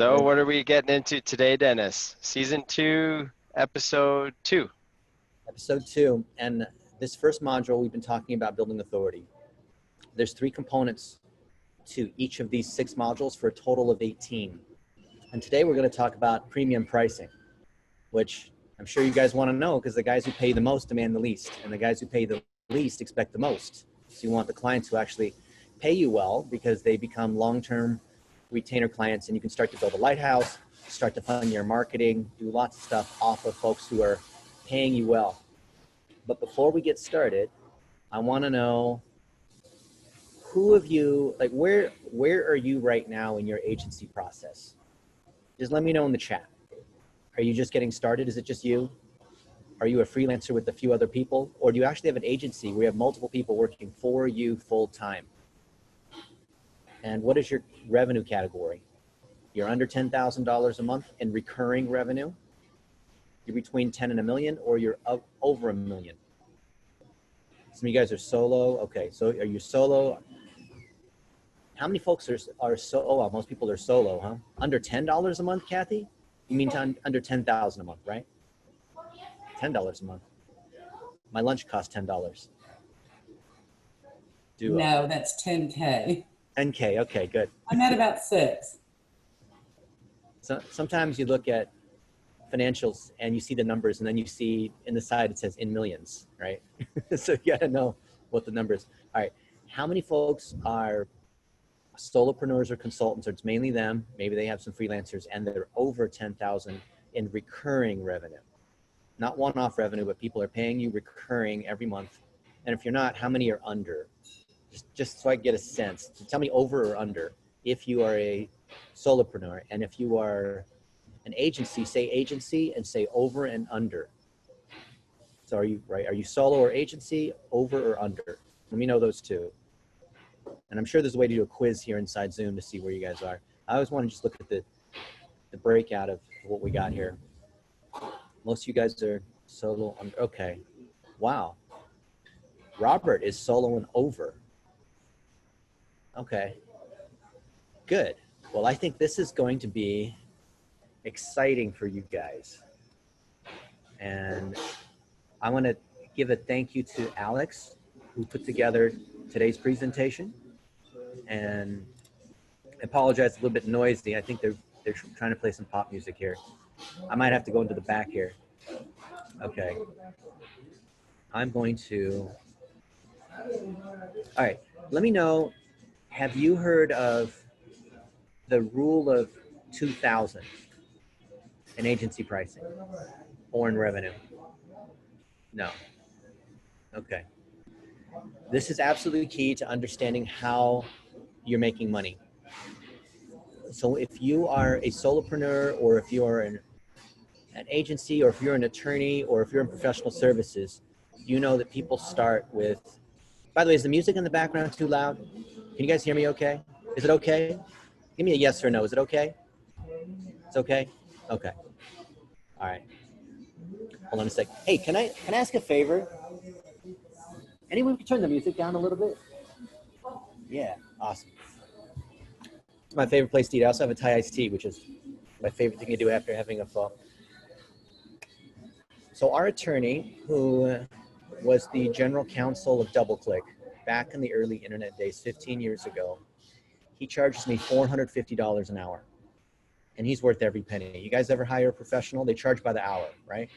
So what are we getting into today, Dennis? Season 2, episode 2. Episode 2. And this first module, we've been talking about building authority. There's 3 components to each of these 6 modules for a total of 18. And today we're going to talk about premium pricing, which I'm sure you guys want to know because the guys who pay the most demand the least, and the guys who pay the least expect the most. So you want the clients who actually pay you well because they become long-term retainer clients, and you can start to build a lighthouse, start to fund your marketing, do lots of stuff off of folks who are paying you well. But before we get started, I want to know who of you, like where are you right now in your agency process? Just let me know in the chat. Are you just getting started? Is it just you? Are you a freelancer with a few other people? Or do you actually have an agency where you have multiple people working for you full time? And what is your revenue category? You're under $10,000 a month in recurring revenue. You're between 10 and a million, or you're over $1 million. Some of you guys are solo. Okay, so are you solo? How many folks are solo? Oh, well, most people are solo, huh? Under $10 a month, Kathy? You mean under 10,000 a month, right? $10 a month. My lunch costs $10. No, that's 10K. 10K, okay, good. I'm at about 6. So sometimes you look at financials and you see the numbers, and then you see in the side it says in millions, right? So you gotta know what the numbers. All right, how many folks are solopreneurs or consultants, or it's mainly them, maybe they have some freelancers, and they're over 10,000 in recurring revenue? Not one-off revenue, but people are paying you recurring every month. And if you're not, how many are under? Just so I get a sense. So tell me over or under if you are a solopreneur, and if you are an agency, say agency and say over and under. So are you right? Are you solo or agency, over or under? Let me know those two. And I'm sure there's a way to do a quiz here inside Zoom to see where you guys are. I always want to just look at the breakout of what we got here. Most of you guys are solo. Okay. Wow. Robert is solo and over. Okay. Good. Well, I think this is going to be exciting for you guys. And I want to give a thank you to Alex, who put together today's presentation. And I apologize, a little bit noisy. I think they're trying to play some pop music here. I might have to go into the back here. Okay. I'm going to, all right, let me know, have you heard of the rule of 2,000 in agency pricing or in revenue? No. Okay. This is absolutely key to understanding how you're making money. So if you are a solopreneur, or if you are an agency, or if you're an attorney, or if you're in professional services, you know that people start with, by the way, is the music in the background too loud? Can you guys hear me okay? Is it okay? Give me a yes or no. Is it okay? It's okay? Okay. All right. Hold on a sec. Hey, can I ask a favor? Anyone can turn the music down a little bit? Yeah, awesome. It's my favorite place to eat. I also have a Thai iced tea, which is my favorite thing to do after having a pho. So our attorney, who was the general counsel of DoubleClick back in the early internet days, 15 years ago, he charges me $450 an hour. And he's worth every penny. You guys ever hire a professional? They charge by the hour, right?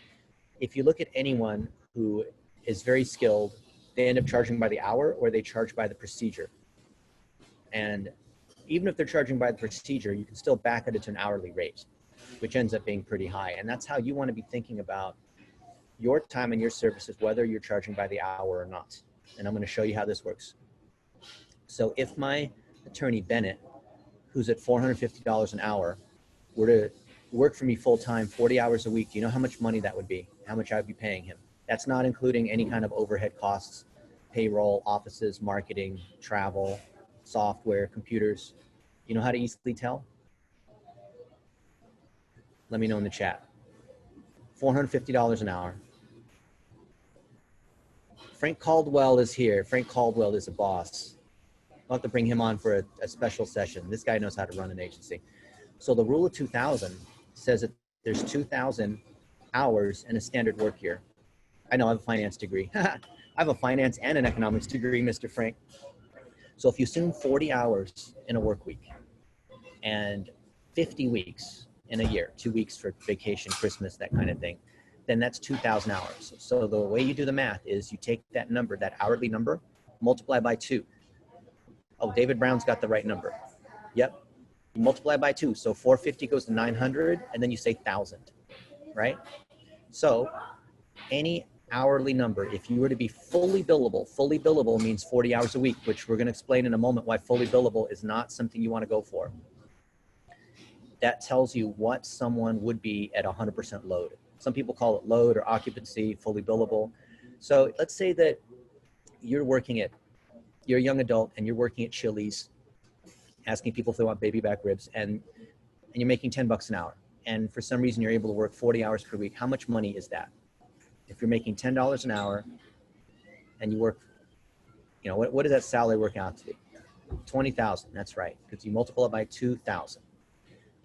If you look at anyone who is very skilled, they end up charging by the hour, or they charge by the procedure. And even if they're charging by the procedure, you can still back it to an hourly rate, which ends up being pretty high. And that's how you want to be thinking about your time and your services, whether you're charging by the hour or not. And I'm going to show you how this works. So if my attorney Bennett, who's at $450 an hour, were to work for me full time, 40 hours a week, do you know how much money that would be? How much I would be paying him? That's not including any kind of overhead costs, payroll, offices, marketing, travel, software, computers. You know how to easily tell? Let me know in the chat. $450 an hour. Frank Caldwell is here. Frank Caldwell is a boss. I'll have to bring him on for a special session. This guy knows how to run an agency. So the rule of 2000 says that there's 2000 hours in a standard work year. I know I have a finance degree. I have a finance and an economics degree, Mr. Frank. So if you assume 40 hours in a work week and 50 weeks in a year, 2 weeks for vacation, Christmas, that kind of thing, then that's 2,000 hours. So the way you do the math is you take that number, that hourly number, multiply by 2. Oh, David Brown's got the right number. Yep. You multiply by 2. So 450 goes to 900, and then you say 1,000, right? So any hourly number, if you were to be fully billable means 40 hours a week, which we're going to explain in a moment why fully billable is not something you want to go for. That tells you what someone would be at 100% load. Some people call it load or occupancy, fully billable. So let's say that you're a young adult and you're working at Chili's, asking people if they want baby back ribs, and you're making $10 an hour. And for some reason, you're able to work 40 hours per week. How much money is that? If you're making $10 an hour and you work, what does that salary work out to be? 20,000, that's right, because you multiply it by 2,000.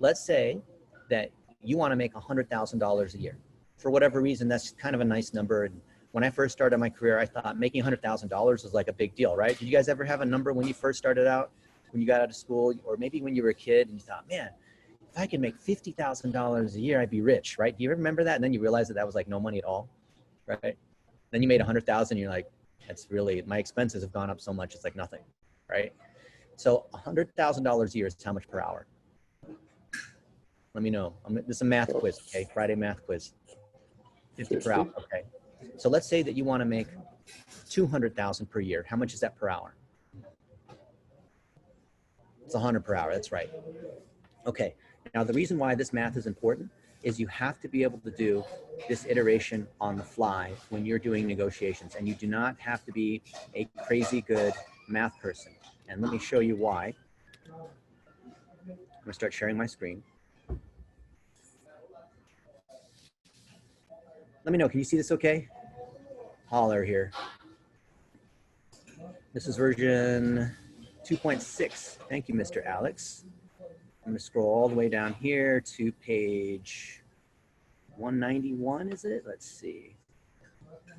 Let's say that you want to make $100,000 a year. For whatever reason, that's kind of a nice number. And when I first started my career, I thought making $100,000 was like a big deal, right? Did you guys ever have a number when you first started out, when you got out of school, or maybe when you were a kid and you thought, man, if I could make $50,000 a year, I'd be rich, right? Do you ever remember that? And then you realize that was like no money at all, right? Then you made 100,000, you're like, that's really, my expenses have gone up so much, it's like nothing, right? So $100,000 a year is how much per hour? Let me know. This is a math quiz, okay? Friday math quiz. 50 per hour, okay. So let's say that you want to make 200,000 per year. How much is that per hour? It's 100 per hour, that's right. Okay, now the reason why this math is important is you have to be able to do this iteration on the fly when you're doing negotiations, and you do not have to be a crazy good math person. And let me show you why. I'm gonna start sharing my screen. Let me know, can you see this okay? Holler here. This is version 2.6. Thank you, Mr. Alex. I'm gonna scroll all the way down here to page 191, is it? Let's see.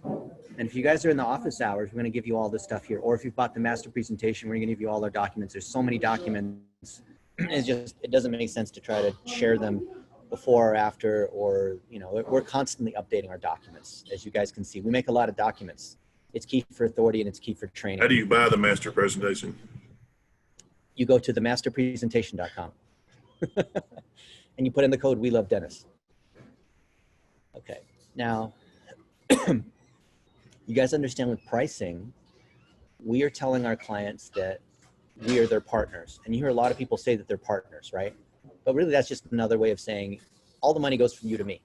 And if you guys are in the office hours, we're gonna give you all this stuff here. Or if you've bought the master presentation, we're gonna give you all our documents. There's so many documents. It doesn't make sense to try to share them before or after, or, we're constantly updating our documents. As you guys can see, we make a lot of documents. It's key for authority and it's key for training. How do you buy the master presentation? You go to themasterpresentation.com and you put in the code We Love Dennis. Okay, now you guys understand with pricing, we are telling our clients that we are their partners. And you hear a lot of people say that they're partners, right? But really that's just another way of saying all the money goes from you to me,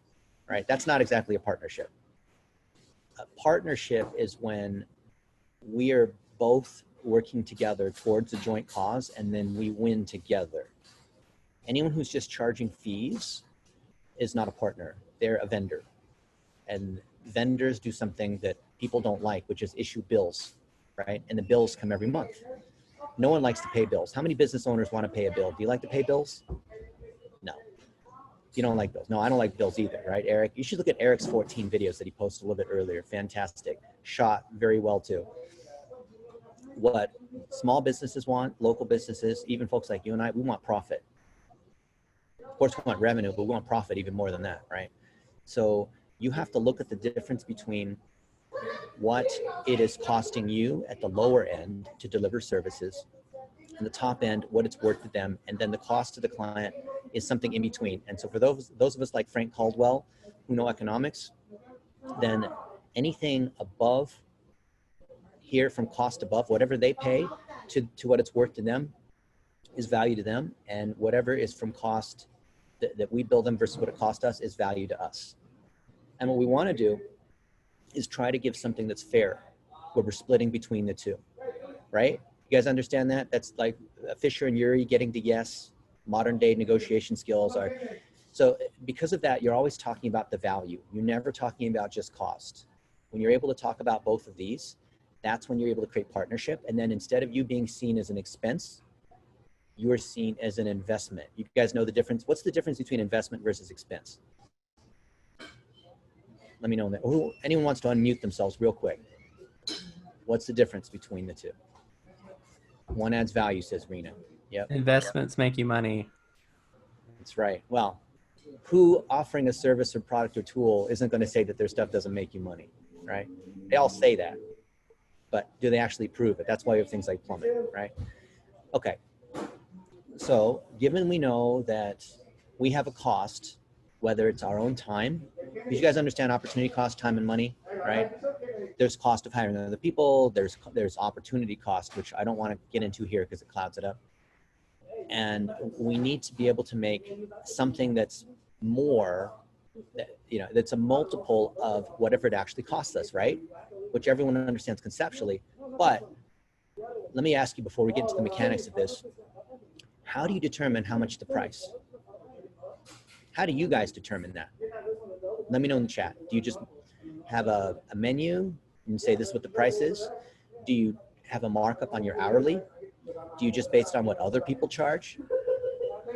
right? That's not exactly a partnership. A partnership is when we are both working together towards a joint cause and then we win together. Anyone who's just charging fees is not a partner. They're a vendor. And vendors do something that people don't like, which is issue bills, right? And the bills come every month. No one likes to pay bills. How many business owners want to pay a bill? Do you like to pay bills? No. You don't like bills. No, I don't like bills either, right, Eric? You should look at Eric's 14 videos that he posted a little bit earlier. Fantastic. Shot very well too. What small businesses want, local businesses, even folks like you and I, we want profit. Of course, we want revenue, but we want profit even more than that, right? So you have to look at the difference between what it is costing you at the lower end to deliver services, and the top end, what it's worth to them, and then the cost to the client is something in between. And so for those of us like Frank Caldwell who know economics, then anything above here, from cost above, whatever they pay to what it's worth to them is value to them, and whatever is from cost that we bill them versus what it cost us is value to us. And what we want to do is try to give something that's fair, where we're splitting between the two, right? You guys understand that? That's like Fisher and Urey getting to yes. Modern day negotiation skills are. So because of that, you're always talking about the value. You're never talking about just cost. When you're able to talk about both of these, that's when you're able to create partnership. And then instead of you being seen as an expense, you are seen as an investment. You guys know the difference? What's the difference between investment versus expense? Let me know that. Who, anyone wants to unmute themselves real quick? What's the difference between the two? One adds value, says Rena. Yep, Investments make you money. that's right. Well, who offering a service or product or tool isn't going to say that their stuff doesn't make you money, right? They all say that, but do they actually prove it? That's why we have things like Plummet, right? Okay. So given we know that we have a cost, whether it's our own time, because you guys understand opportunity cost, time and money, right? There's cost of hiring other people. There's opportunity cost, which I don't want to get into here because it clouds it up. And we need to be able to make something that's more, that's a multiple of whatever it actually costs us, right? Which everyone understands conceptually. But let me ask you before we get into the mechanics of this, how do you determine how much to price? How do you guys determine that? Let me know in the chat. Do you just have a menu and say this is what the price is? Do you have a markup on your hourly? Do you just base it on what other people charge?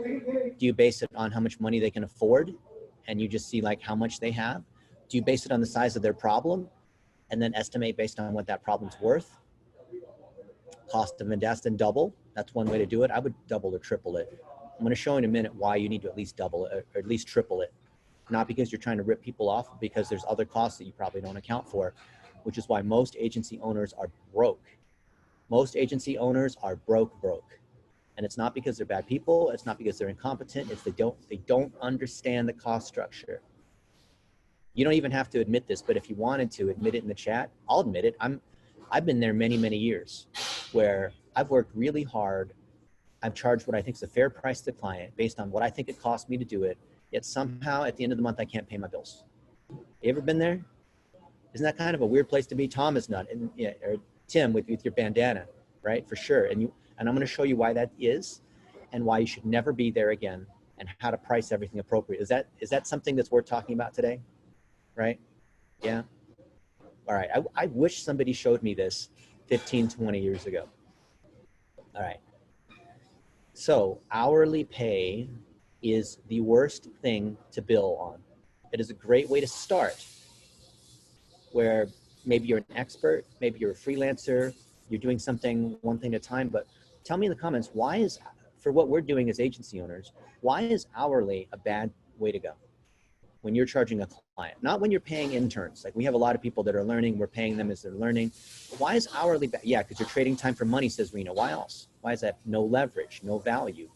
Do you base it on how much money they can afford and you just see like how much they have? Do you base it on the size of their problem and then estimate based on what that problem's worth? Cost of Vendasta and double. That's one way to do it. I would double or triple it. I'm going to show in a minute why you need to at least double it or at least triple it. Not because you're trying to rip people off, but because there's other costs that you probably don't account for, which is why most agency owners are broke. Most agency owners are broke. And it's not because they're bad people. It's not because they're incompetent. It's they don't understand the cost structure. You don't even have to admit this, but if you wanted to admit it in the chat, I'll admit it. I've been there many, many years where I've worked really hard. I've charged what I think is a fair price to the client based on what I think it cost me to do it. Yet somehow at the end of the month, I can't pay my bills. You ever been there? Isn't that kind of a weird place to be? Tom is not, and yeah, or Tim with your bandana, right? For sure. And I'm going to show you why that is and why you should never be there again and how to price everything appropriate. Is that something that's worth talking about today? Right? Yeah. All right. I wish somebody showed me this 15, 20 years ago. All right. So hourly pay is the worst thing to bill on. It is a great way to start where maybe you're an expert, maybe you're a freelancer, you're doing something one thing at a time, but tell me in the comments, why is, for what we're doing as agency owners, why is hourly a bad way to go when you're charging a client? Not when you're paying interns. Like we have a lot of people that are learning, we're paying them as they're learning. Why is hourly bad? Yeah, because you're trading time for money, says Rena. Why else? Why is that? No leverage, no value.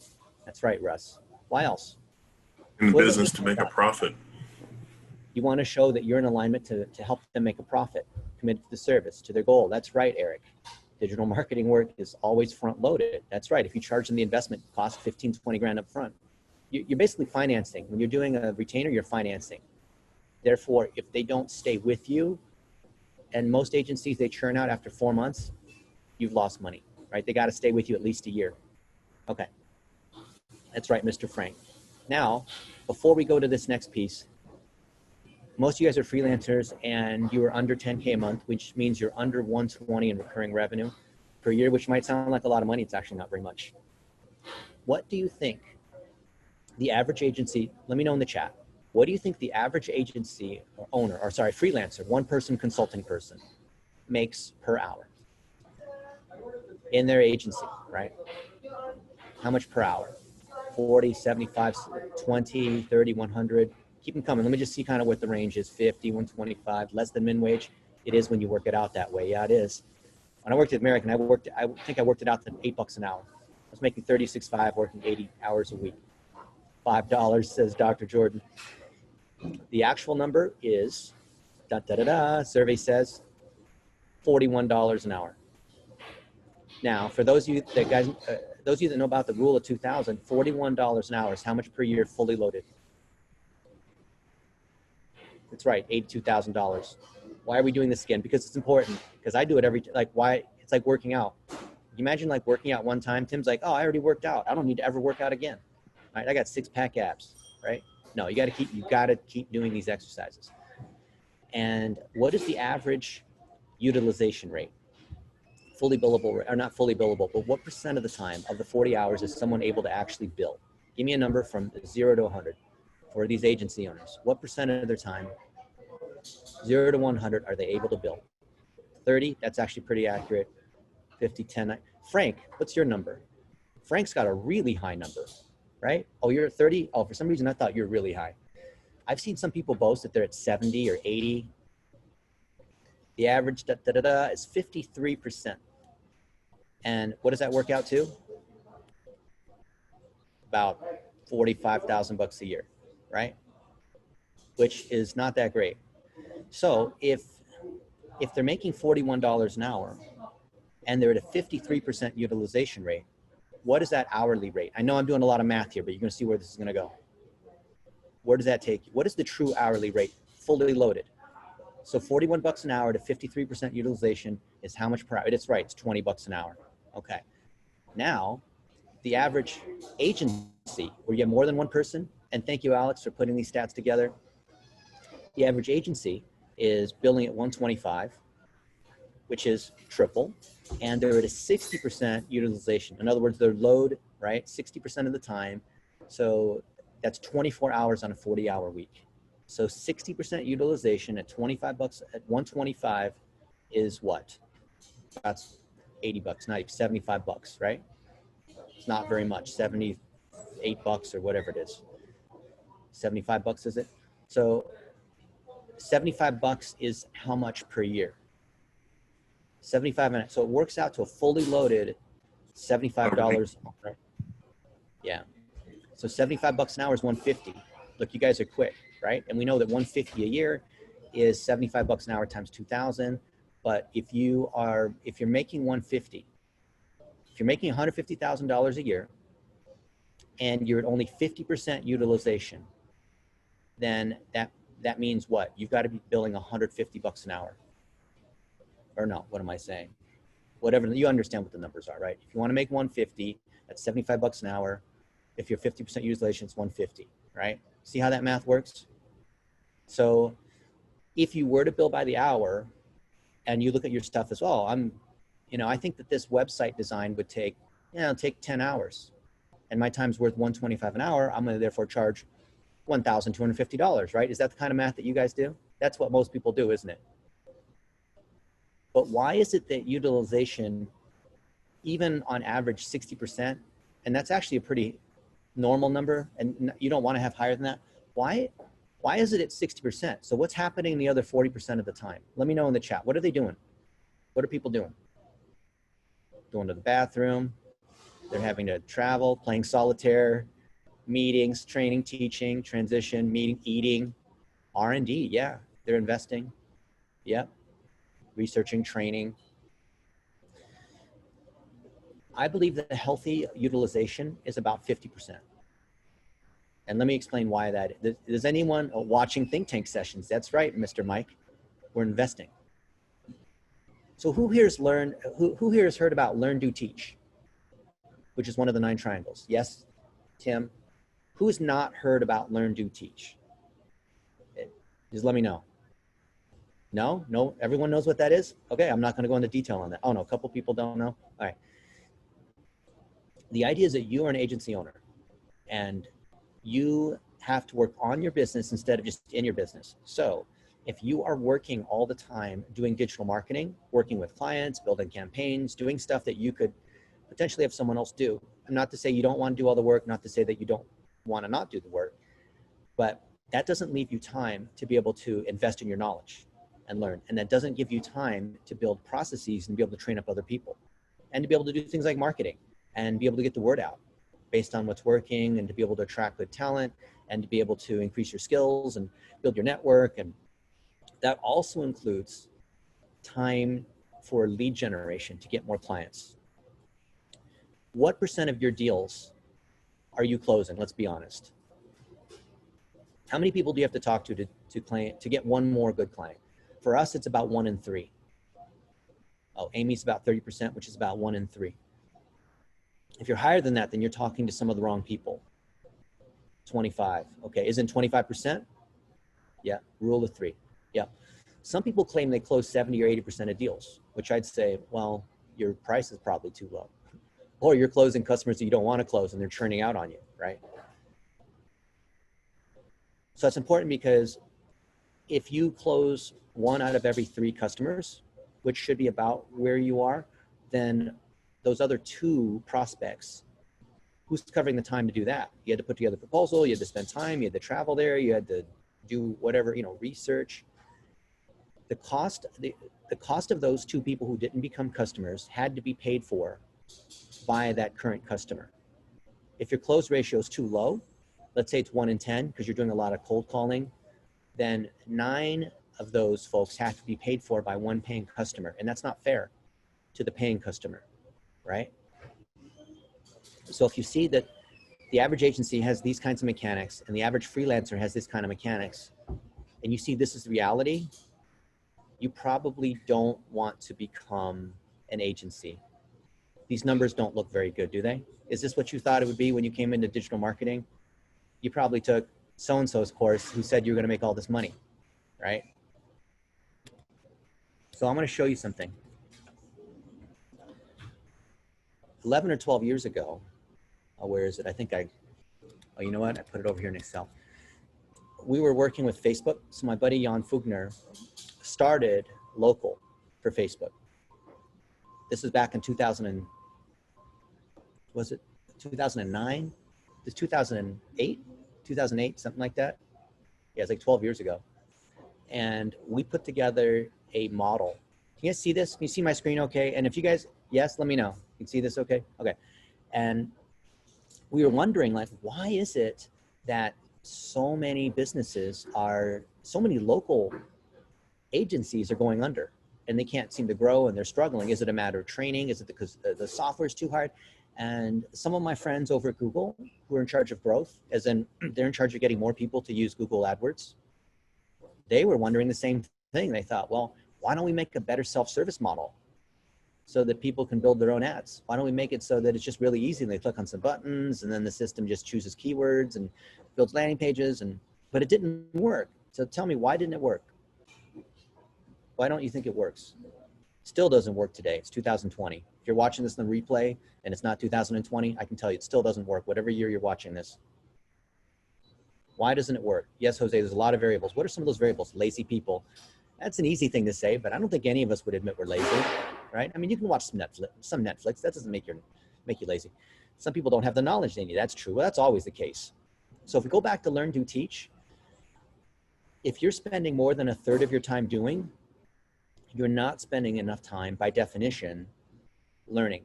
That's right, Russ. Why else? In business to make a profit. You want to show that you're in alignment to help them make a profit, committed to the service, to their goal. That's right, Eric. Digital marketing work is always front loaded. That's right. If you charge them the investment cost 15, 20 grand up front, you're basically financing. When you're doing a retainer, you're financing. Therefore, if they don't stay with you, and most agencies, they churn out after 4 months, you've lost money, right? They got to stay with you at least a year. Okay. That's right, Mr. Frank. Now, before we go to this next piece, most of you guys are freelancers and you are under 10K a month, which means you're under 120 in recurring revenue per year, which might sound like a lot of money. It's actually not very much. What do you think the average agency, let me know in the chat, what do you think the average agency or owner, or sorry, freelancer, one person consulting person makes per hour in their agency, right? How much per hour? 40, 75, 20, 30, 100. Keep them coming. Let me just see kind of what the range is. 50, 125, less than min wage. It is when you work it out that way. Yeah, it is. When I worked at American, I think I worked it out to $8 an hour. I was making 36.5, working 80 hours a week. $5, says Dr. Jordan. The actual number is, survey says, $41 an hour. Now, for those of you that guys, those of you that know about the rule of 2000, $41 an hour is how much per year fully loaded? That's right, $82,000. Why are we doing this again? Because it's important. Because I do it why? It's like working out. You imagine like working out one time. Tim's like, oh, I already worked out. I don't need to ever work out again. All right, I got 6-pack abs, right? No, you got to keep doing these exercises. And what is the average utilization rate fully billable, or not fully billable, but what percent of the time of the 40 hours is someone able to actually bill? Give me a number from 0 to 100 for these agency owners. What percent of their time, 0 to 100, are they able to bill? 30, that's actually pretty accurate. 50, 10. Frank, what's your number? Frank's got a really high number, right? Oh, you're at 30? Oh, for some reason I thought you're really high. I've seen some people boast that they're at 70 or 80. The average is 53%. And what does that work out to? About 45,000 bucks a year, right? Which is not that great. So if they're making $41 an hour and they're at a 53% utilization rate, what is that hourly rate? I know I'm doing a lot of math here, but you're gonna see where this is gonna go. Where does that take you? What is the true hourly rate, fully loaded? So 41 bucks an hour to 53% utilization is how much per hour? It's right, it's 20 bucks an hour. Okay. Now, the average agency, where you have more than one person, and thank you, Alex, for putting these stats together. The average agency is billing at 125, which is triple, and they're at a 60% utilization. In other words, their load, right, 60% of the time. So that's 24 hours on a 40-hour week. So 60% utilization at 25 bucks, at 125 is what? That's 80 bucks, not even 75 bucks, right? It's not very much, 78 bucks or whatever it is. 75 bucks, is it? So 75 bucks is how much per year? 75 minutes. So it works out to a fully loaded $75. Right? Yeah. So 75 bucks an hour is 150. Look, you guys are quick, right? And we know that 150 a year is 75 bucks an hour times 2,000. But if you're making 150, if you're making $150,000 a year and you're at only 50% utilization, then that means what? You've got to be billing 150 bucks an hour. Or no, what am I saying? Whatever, you understand what the numbers are, right? If you want to make 150, that's 75 bucks an hour. If you're 50% utilization, it's 150, right? See how that math works? So if you were to bill by the hour and you look at your stuff as well, I think that this website design would take 10 hours and my time's worth $125 an hour. I'm going to therefore charge $1,250, right? Is that the kind of math that you guys do? That's what most people do, isn't it? But why is it that utilization, even on average 60%, and that's actually a pretty normal number, and you don't want to have higher than that. Why is it at 60%? So what's happening the other 40% of the time? Let me know in the chat. What are they doing? What are people doing? Going to the bathroom. They're having to travel, playing solitaire, meetings, training, teaching, transition, meeting, eating, R&D. Yeah, they're investing. Yep. Researching, training. I believe that a healthy utilization is about 50%. And let me explain why that is. Is anyone watching think tank sessions? That's right, Mr. Mike. We're investing. So who here has heard about learn, do, teach, which is one of the 9 triangles? Yes, Tim. Who's not heard about learn, do, teach? Just let me know. No, everyone knows what that is? Okay, I'm not going to go into detail on that. Oh no, a couple people don't know. All right. The idea is that you are an agency owner and you have to work on your business instead of just in your business. So if you are working all the time doing digital marketing, working with clients, building campaigns, doing stuff that you could potentially have someone else do. Not to say you don't want to do all the work, not to say that you don't want to not do the work, but that doesn't leave you time to be able to invest in your knowledge and learn. And that doesn't give you time to build processes and be able to train up other people and to be able to do things like marketing and be able to get the word out based on what's working and to be able to attract good talent and to be able to increase your skills and build your network. And that also includes time for lead generation to get more clients. What percent of your deals are you closing? Let's be honest. How many people do you have to talk to get one more good client? For us, it's about 1 in 3. Oh, Amy's about 30%, which is about 1 in 3. If you're higher than that, then you're talking to some of the wrong people. 25. Okay, isn't 25%? Yeah, rule of 3. Yeah. Some people claim they close 70 or 80% of deals, which I'd say, well, your price is probably too low. Or you're closing customers that you don't want to close and they're churning out on you, right? So it's important because if you close 1 out of every 3 customers, which should be about where you are, then those other 2 prospects, who's covering the time to do that? You had to put together a proposal, you had to spend time, you had to travel there, you had to do whatever, research. The cost of those 2 people who didn't become customers had to be paid for by that current customer. If your close ratio is too low, let's say it's 1 in 10, because you're doing a lot of cold calling, then 9 of those folks have to be paid for by 1 paying customer. And that's not fair to the paying customer, right? So if you see that the average agency has these kinds of mechanics and the average freelancer has this kind of mechanics, and you see this is the reality, you probably don't want to become an agency. These numbers don't look very good, do they? Is this what you thought it would be when you came into digital marketing? You probably took so-and-so's course who said you're going to make all this money, right? So I'm going to show you something. 11 or 12 years ago, where is it? I think oh, you know what? I put it over here in Excel. We were working with Facebook. So my buddy Jan Fugner started local for Facebook. This was back in 2000 was it 2009? It's 2008, something like that. Yeah, it's like 12 years ago. And we put together a model. Can you guys see this? Can you see my screen okay? And if you guys, yes, let me know. You can see this okay? Okay. And we were wondering, like, why is it that so many local agencies are going under and they can't seem to grow and they're struggling? Is it a matter of training? Is it because the software is too hard? And some of my friends over at Google who are in charge of growth, as in they're in charge of getting more people to use Google AdWords, they were wondering the same thing. They thought, well, why don't we make a better self-service model so that people can build their own ads? Why don't we make it so that it's just really easy and they click on some buttons and then the system just chooses keywords and builds landing pages, but it didn't work. So tell me, why didn't it work? Why don't you think it works? Still doesn't work today. It's 2020. If you're watching this in the replay and it's not 2020, I can tell you it still doesn't work, whatever year you're watching this. Why doesn't it work? Yes, Jose, there's a lot of variables. What are some of those variables? Lazy people. That's an easy thing to say, but I don't think any of us would admit we're lazy, right? I mean, you can watch some Netflix. That doesn't make you lazy. Some people don't have the knowledge they need. That's true. Well, that's always the case. So if we go back to learn, do, teach, if you're spending more than 1/3 of your time doing, you're not spending enough time, by definition, learning.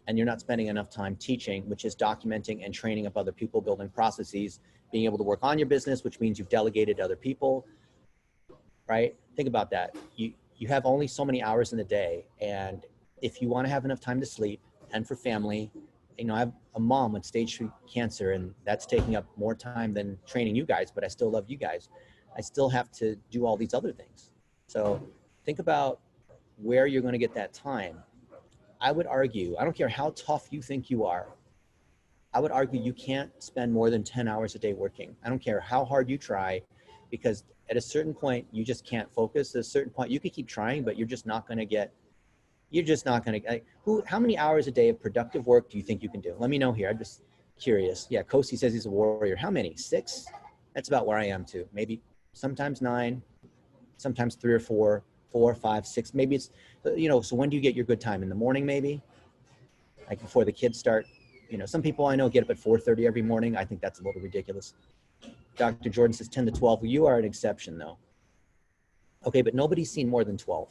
And you're not spending enough time teaching, which is documenting and training up other people, building processes, being able to work on your business, which means you've delegated to other people, right? Think about that. You have only so many hours in the day. And if you want to have enough time to sleep and for family, I have a mom with stage 3 cancer, and that's taking up more time than training you guys, but I still love you guys. I still have to do all these other things. So think about where you're going to get that time. I would argue, I don't care how tough you think you are, I would argue you can't spend more than 10 hours a day working. I don't care how hard you try, because at a certain point, you just can't focus. At a certain point, you could keep trying, but you're just not going to get, how many hours a day of productive work do you think you can do? Let me know here. I'm just curious. Yeah, Kosi says he's a warrior. How many? 6? That's about where I am too. Maybe sometimes 9, sometimes 3 or 4, 4, 5, 6. Maybe it's, so when do you get your good time? In the morning, maybe? Like before the kids start? Some people I know get up at 4:30 every morning. I think that's a little ridiculous. Dr. Jordan says 10 to 12. Well, you are an exception though. Okay, but nobody's seen more than 12,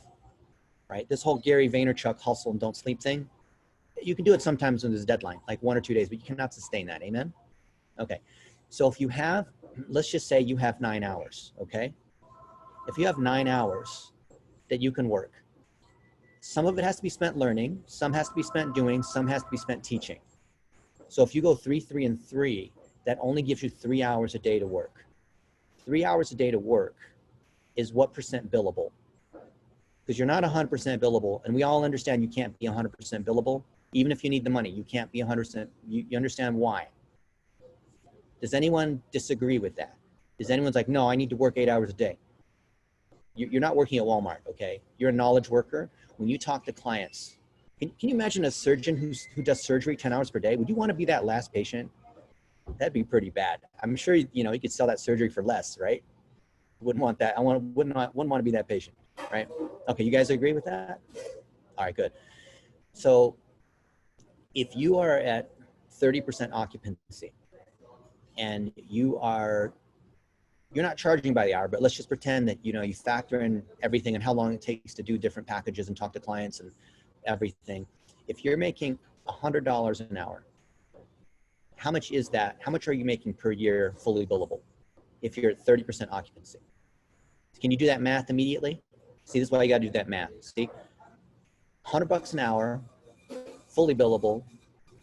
right? This whole Gary Vaynerchuk hustle and don't sleep thing, you can do it sometimes when there's a deadline, like 1 or 2 days, but you cannot sustain that, amen? Okay, so if you have, let's just say you have 9 hours, okay? If you have 9 hours that you can work, some of it has to be spent learning, some has to be spent doing, some has to be spent teaching. So if you go 3, 3, and 3, that only gives you 3 hours a day to work. 3 hours a day to work is what percent billable? Because you're not 100% billable, and we all understand you can't be 100% billable. Even if you need the money, you can't be 100%. You understand why? Does anyone disagree with that? Does anyone's like, no, I need to work 8 hours a day? You're not working at Walmart, okay? You're a knowledge worker. When you talk to clients, Can you imagine a surgeon who does surgery 10 hours per day? Would you want to be that last patient? That'd be pretty bad. I'm sure, you know, you could sell that surgery for less, right? Wouldn't want that. Wouldn't want to be that patient, right? Okay, you guys agree with that? All right, good. So if you are at 30% occupancy and you're not charging by the hour, but let's just pretend that, you know, you factor in everything and how long it takes to do different packages and talk to clients and everything. If you're making $100 an hour, how much is that? How much are you making per year fully billable if you're at 30% occupancy? Can you do that math immediately? See, this is why you got to do that math. See, $100 an hour, fully billable,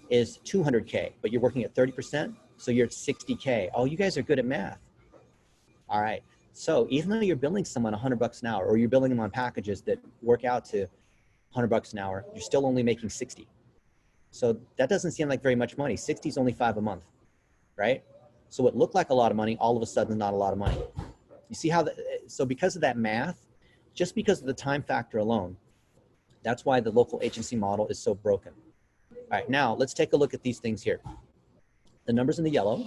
is 200K, but you're working at 30%, so you're at 60K. Oh, you guys are good at math. All right. So even though you're billing someone $100 an hour, or you're billing them on packages that work out to $100 an hour, you're still only making 60. So that doesn't seem like very much money. 60 is only $5 a month, right? So what looked like a lot of money, all of a sudden, not a lot of money. You see how, so because of that math, just because of the time factor alone, that's why the local agency model is so broken. All right, now let's take a look at these things here. The numbers in the yellow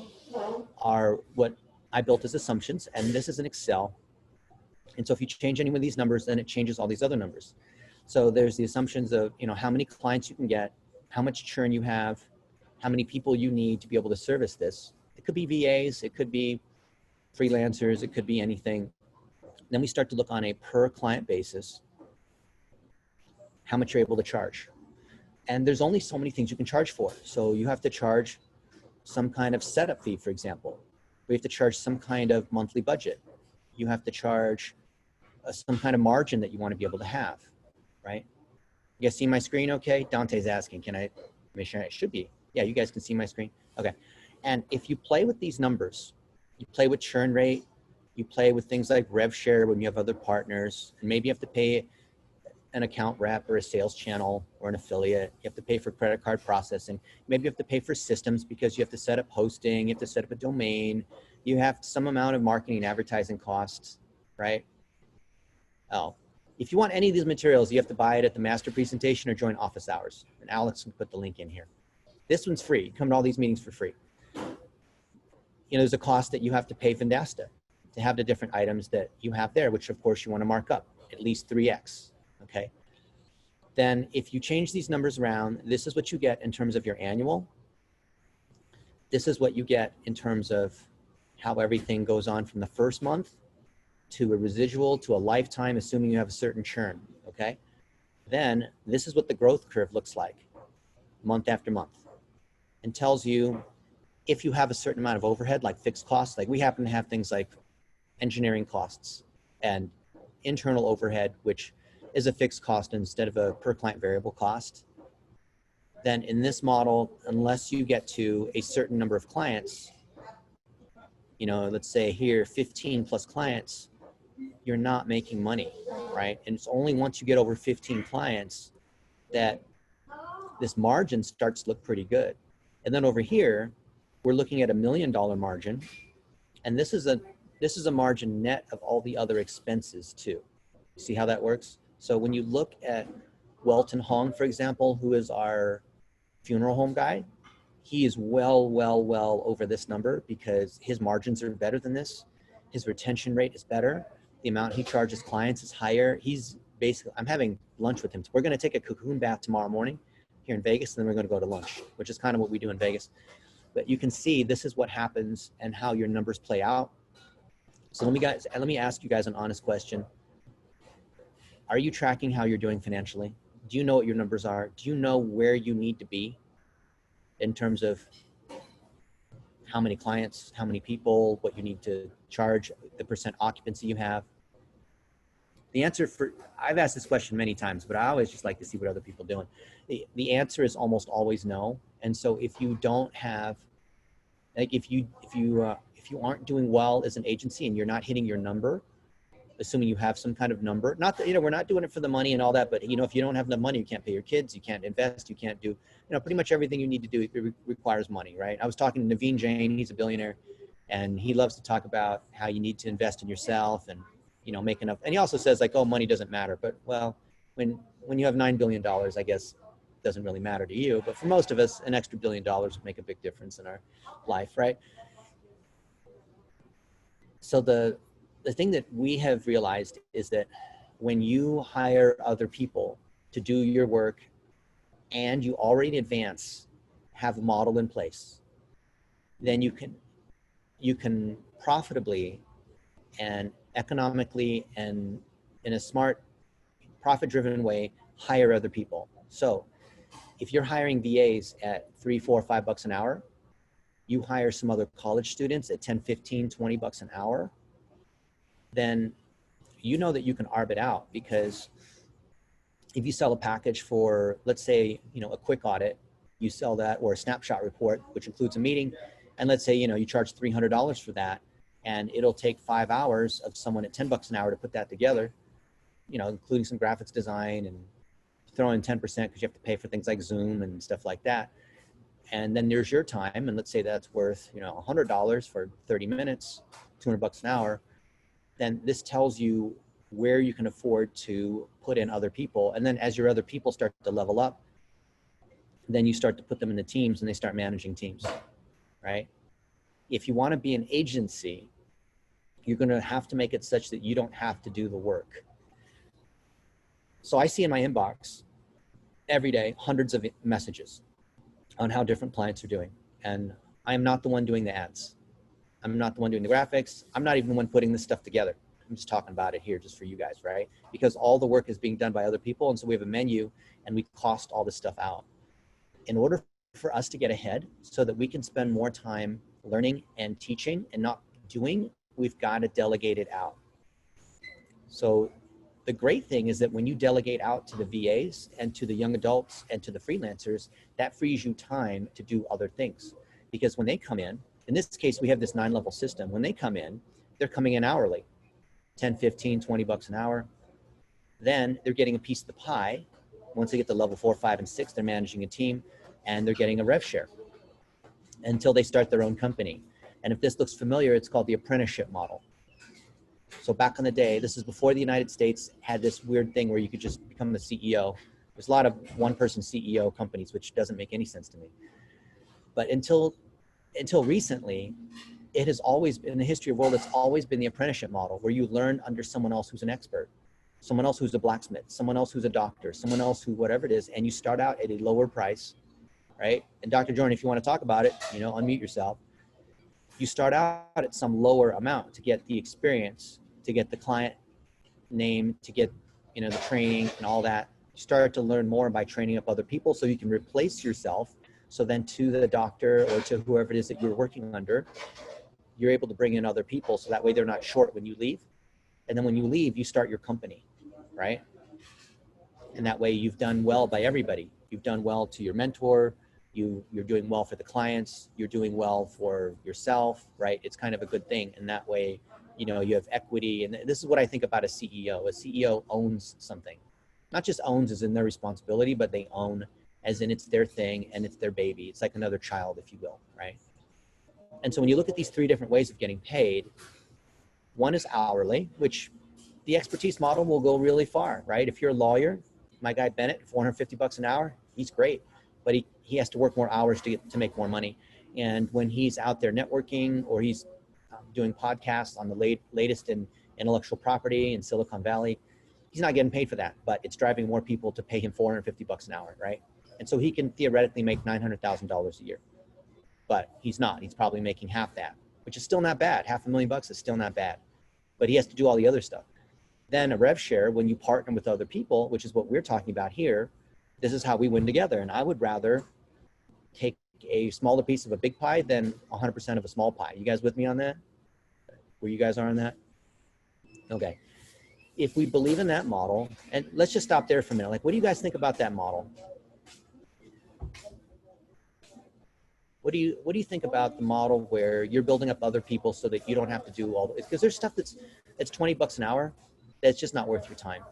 are what I built as assumptions, and this is an Excel. And so if you change any of these numbers, then it changes all these other numbers. So there's the assumptions of, you know, how many clients you can get, how much churn you have, how many people you need to be able to service this. It could be VAs, it could be freelancers, it could be anything. Then we start to look on a per client basis, how much you're able to charge. And there's only so many things you can charge for. So you have to charge some kind of setup fee, for example. We have to charge some kind of monthly budget. You have to charge some kind of margin that you want to be able to have, right? You guys see my screen okay? Dante's asking, can I make sure it should be? Yeah, you guys can see my screen. Okay. And if you play with these numbers, you play with churn rate, you play with things like rev share when you have other partners, and maybe you have to pay an account rep or a sales channel or an affiliate. You have to pay for credit card processing. Maybe you have to pay for systems because you have to set up hosting, you have to set up a domain, you have some amount of marketing and advertising costs, right? Oh, if you want any of these materials, you have to buy it at the master presentation or join office hours. And Alex can put the link in here. This one's free. You come to all these meetings for free. You know, there's a cost that you have to pay Vendasta to have the different items that you have there, which of course you want to mark up at least 3x, okay? Then if you change these numbers around, this is what you get in terms of your annual. This is what you get in terms of how everything goes on from the first month to a residual to a lifetime, assuming you have a certain churn, okay? Then this is what the growth curve looks like month after month, and tells you if you have a certain amount of overhead, like fixed costs, like we happen to have things like engineering costs and internal overhead, which is a fixed cost instead of a per client variable cost. Then in this model, unless you get to a certain number of clients, you know, let's say here 15 plus clients, you're not making money, right? And it's only once you get over 15 clients that this margin starts to look pretty good. And then over here, we're looking at $1 million margin. And this is a margin net of all the other expenses too. See how that works? So when you look at Welton Hong, for example, who is our funeral home guy, he is well over this number because his margins are better than this. His retention rate is better. The amount he charges clients is higher. He's basically, I'm having lunch with him. We're going to take a cocoon bath tomorrow morning here in Vegas, and then we're going to go to lunch, which is kind of what we do in Vegas. But you can see this is what happens and how your numbers play out. So let me ask you guys an honest question. Are you tracking how you're doing financially? Do you know what your numbers are? Do you know where you need to be in terms of how many clients, how many people, what you need to charge, the percent occupancy you have? The answer I've asked this question many times, but I always just like to see what other people are doing. The answer is almost always no. And so if you don't have, like if you aren't doing well as an agency and you're not hitting your number, assuming you have some kind of number, not that, you know, we're not doing it for the money and all that, but you know, if you don't have enough money, you can't pay your kids, you can't invest, you can't do, you know, pretty much everything you need to do, it requires money, right? I was talking to Naveen Jain, he's a billionaire, and he loves to talk about how you need to invest in yourself and, you know, make enough. And he also says like, oh, money doesn't matter. But well, when you have $9 billion, I guess doesn't really matter to you, but for most of us, an extra $1 billion would make a big difference in our life, right? So the thing that we have realized is that when you hire other people to do your work and you already in advance have a model in place, then you can profitably and economically and in a smart, profit-driven way hire other people. So if you're hiring VAs at $3, $4, $5 an hour, you hire some other college students at 10, 15, 20 bucks an hour, then you know that you can arb it out, because if you sell a package for, let's say, a quick audit, you sell that, or a snapshot report, which includes a meeting, and let's say, you charge $300 for that, and it'll take 5 hours of someone at 10 bucks an hour to put that together, including some graphics design and throw in 10% because you have to pay for things like Zoom and stuff like that. And then there's your time, and let's say that's worth, $100 for 30 minutes, 200 bucks an hour. Then this tells you where you can afford to put in other people. And then as your other people start to level up, then you start to put them in the teams and they start managing teams, right? If you want to be an agency, you're going to have to make it such that you don't have to do the work. So I see in my inbox every day hundreds of messages on how different clients are doing. And I am not the one doing the ads. I'm not the one doing the graphics. I'm not even the one putting this stuff together. I'm just talking about it here just for you guys, right? Because all the work is being done by other people. And so we have a menu and we cost all this stuff out. In order for us to get ahead so that we can spend more time learning and teaching and not doing, we've got to delegate it out. So the great thing is that when you delegate out to the VAs and to the young adults and to the freelancers, that frees you time to do other things. Because when they come in this case, we have this 9-level system. When they come in, they're coming in hourly, 10, 15, 20 bucks an hour. Then they're getting a piece of the pie. Once they get to level 4, 5, and 6, they're managing a team and they're getting a rev share until they start their own company. And if this looks familiar, it's called the apprenticeship model. So back in the day, this is before the United States had this weird thing where you could just become the CEO. There's a lot of one-person CEO companies, which doesn't make any sense to me. But until recently, it has always been, in the history of the world, it's always been the apprenticeship model, where you learn under someone else who's an expert, someone else who's a blacksmith, someone else who's a doctor, someone else who, whatever it is, and you start out at a lower price, right? And Dr. Jordan, if you want to talk about it, unmute yourself. You start out at some lower amount to get the experience, to get the client name, to get, the training and all that. You start to learn more by training up other people so you can replace yourself. So then to the doctor or to whoever it is that you're working under, you're able to bring in other people so that way they're not short when you leave. And then when you leave, you start your company, right? And that way you've done well by everybody. You've done well to your mentor, you're doing well for the clients, you're doing well for yourself, right? It's kind of a good thing. And that way, you have equity. And this is what I think about a CEO. A CEO owns something. Not just owns as in their responsibility, but they own as in it's their thing and it's their baby. It's like another child, if you will, right? And so when you look at these 3 different ways of getting paid, one is hourly, which the expertise model will go really far, right? If you're a lawyer, my guy Bennett, 450 bucks an hour, he's great, but he has to work more hours to make more money. And when he's out there networking or he's doing podcasts on the latest in intellectual property in Silicon Valley, he's not getting paid for that, but it's driving more people to pay him 450 bucks an hour, right? And so he can theoretically make $900,000 a year, but he's not. He's probably making half that, which is still not bad. $500,000 is still not bad, but he has to do all the other stuff. Then a rev share, when you partner with other people, which is what we're talking about here, this is how we win together. And I would rather take a smaller piece of a big pie than 100% of a small pie. You guys with me on that? Where you guys are on that? Okay. If we believe in that model, and let's just stop there for a minute. Like, what do you guys think about that model? What do you think about the model where you're building up other people so that you don't have to do all the, because there's stuff that's 20 bucks an hour that's just not worth your time.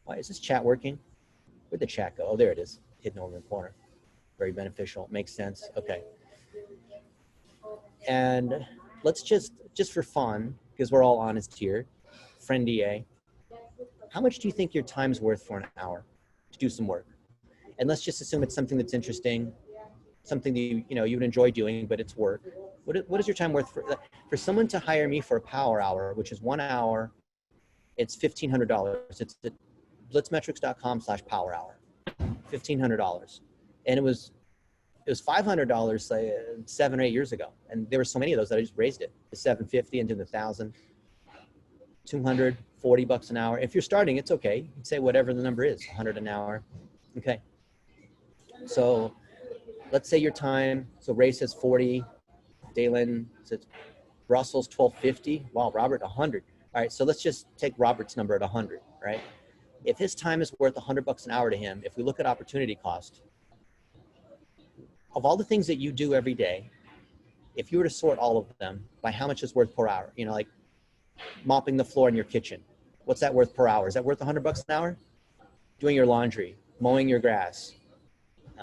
Why is this chat working? Where'd the chat go? Oh, there it is, hidden over in the corner. Very beneficial, makes sense. Okay. And let's just for fun, because we're all honest here, friend DA, how much do you think your time's worth for an hour? to do some work. And let's just assume it's something that's interesting, something that you would enjoy doing, but it's work. What is your time worth for someone to hire me for a power hour, which is 1 hour? It's $1,500. It's at blitzmetrics.com/power hour, $1,500, and it was $500 like 7 or 8 years ago, and there were so many of those that I just raised it to $750 into the $1,000, $240 an hour. If you're starting, it's okay. You can say whatever the number is, 100 an hour. Okay. So let's say your time. So Ray says 40. Dalen says Russell's 1250. Wow, Robert 100. All right. So let's just take Robert's number at 100. Right. If his time is worth $100 an hour to him, if we look at opportunity cost, of all the things that you do every day, if you were to sort all of them by how much is worth per hour, like mopping the floor in your kitchen, what's that worth per hour? Is that worth $100 an hour? Doing your laundry, mowing your grass,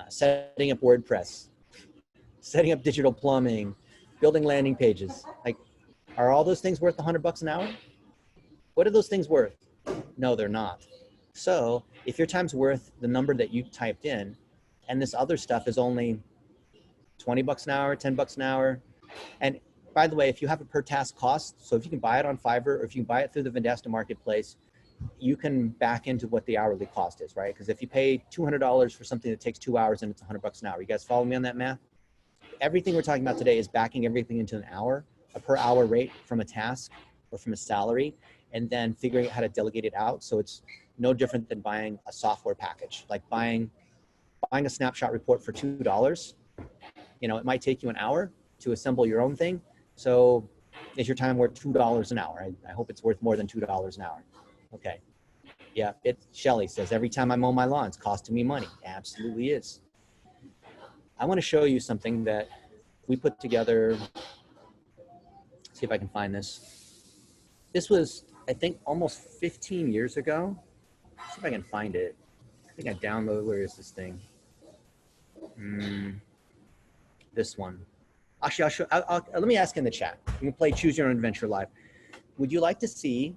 setting up WordPress, setting up digital plumbing, building landing pages. Like, are all those things worth $100 an hour? What are those things worth? No, they're not. So if your time's worth the number that you typed in, and this other stuff is only $20 an hour, $10 an hour. And by the way, if you have a per task cost, so if you can buy it on Fiverr or if you can buy it through the Vendasta marketplace, you can back into what the hourly cost is, right? Because if you pay $200 for something that takes 2 hours and it's $100 an hour, you guys follow me on that math? Everything we're talking about today is backing everything into an hour, a per hour rate from a task or from a salary, and then figuring out how to delegate it out. So it's no different than buying a software package, like buying a snapshot report for $2. It might take you an hour to assemble your own thing. So is your time worth $2 an hour? I hope it's worth more than $2 an hour. Okay. Yeah, Shelly says, every time I mow my lawn, it's costing me money. Absolutely is. I want to show you something that we put together. Let's see if I can find this. This was, I think, almost 15 years ago. Let's see if I can find it. I think I downloaded, where is this thing? This one. Actually, let me ask in the chat. We can play Choose Your Own Adventure live. Would you like to see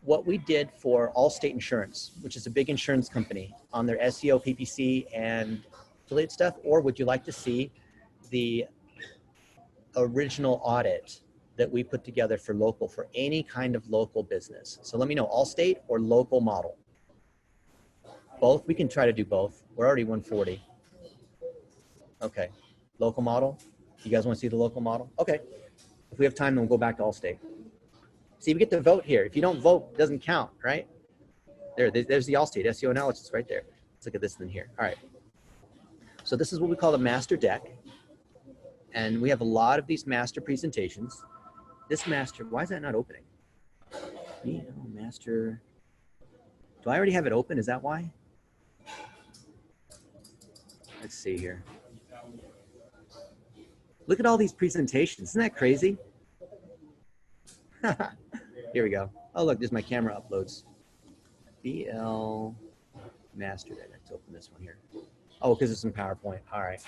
what we did for Allstate Insurance, which is a big insurance company, on their SEO, PPC, and affiliate stuff? Or would you like to see the original audit that we put together for any kind of local business? So let me know, Allstate or local model? Both? We can try to do both. We're already 140. Okay. Local model? You guys want to see the local model? Okay. If we have time, then we'll go back to Allstate. See, we get to vote here. If you don't vote, it doesn't count, right? There's the Allstate SEO analysis right there. Let's look at this then here. All right. So this is what we call the master deck. And we have a lot of these master presentations. This master, why is that not opening? Master. Do I already have it open? Is that why? Let's see here. Look at all these presentations. Isn't that crazy? Here we go. Oh, look, there's my camera uploads. BL Master Deck. Let's open this one here. Oh, because it's in PowerPoint. All right.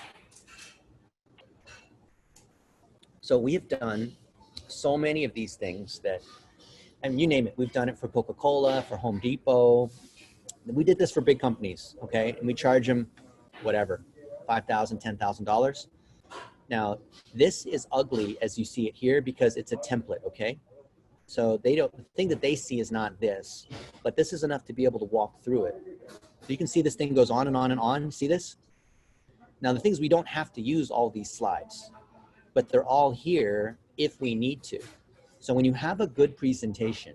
So we have done so many of these things that, and you name it. We've done it for Coca-Cola, for Home Depot. We did this for big companies, okay? And we charge them whatever, $5,000, $10,000. Now, this is ugly as you see it here because it's a template, okay? So the thing that they see is not this, but this is enough to be able to walk through it. So you can see this thing goes on and on and on. See this? Now, the thing is, we don't have to use all these slides, but they're all here if we need to. So when you have a good presentation,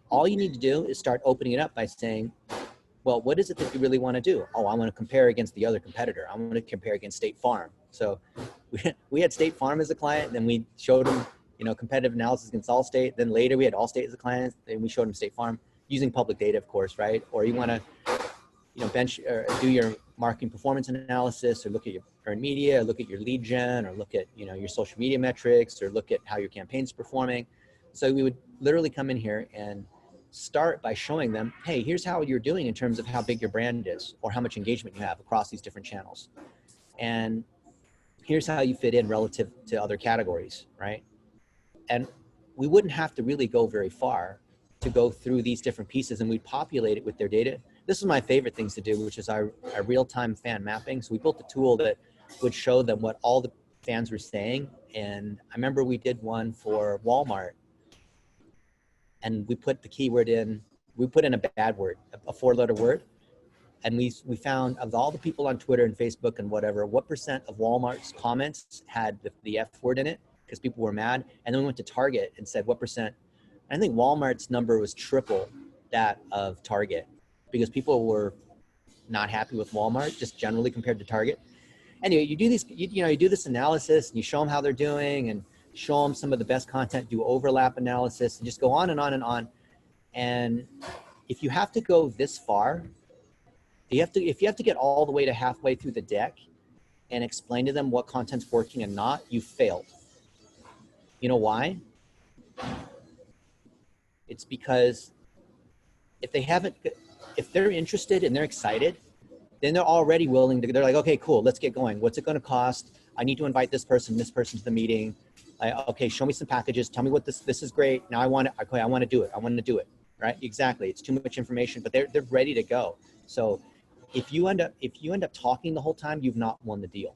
all you need to do is start opening it up by saying, well, what is it that you really want to do? Oh, I want to compare against the other competitor. I want to compare against State Farm. So we had State Farm as a client, and then we showed them, competitive analysis against Allstate. Then later we had Allstate as a client, and we showed them State Farm using public data, of course, right? Or you want to, bench or do your marketing performance analysis, or look at your earned media, or look at your lead gen, or look at, your social media metrics, or look at how your campaign's performing. So we would literally come in here and start by showing them, hey, here's how you're doing in terms of how big your brand is, or how much engagement you have across these different channels. And here's how you fit in relative to other categories, right? And we wouldn't have to really go very far to go through these different pieces, and we'd populate it with their data. this is my favorite things to do, which is our real-time fan mapping. So we built a tool that would show them what all the fans were saying. And I remember we did one for Walmart, and we put the keyword in, we put in a bad word, a 4-letter word. And we found of all the people on Twitter and Facebook and whatever, what percent of Walmart's comments had the F word in it, because people were mad. And then we went to Target and said, what percent? I think Walmart's number was triple that of Target, because people were not happy with Walmart just generally compared to Target. Anyway, you do these, you do this analysis, and you show them how they're doing, and show them some of the best content, do overlap analysis, and just go on and on and on. And if you have to go this far, if you have to get all the way to halfway through the deck and explain to them what content's working and not, you failed. You know why? It's because if they're interested and they're excited, then they're already willing to, they're like, okay, cool, let's get going. What's it going to cost? I need to invite this person to the meeting. Okay, show me some packages. Tell me what this is great. Now I want to do it. I want to do it. Right? Exactly. It's too much information, but they're ready to go. So if you end up talking the whole time, you've not won the deal.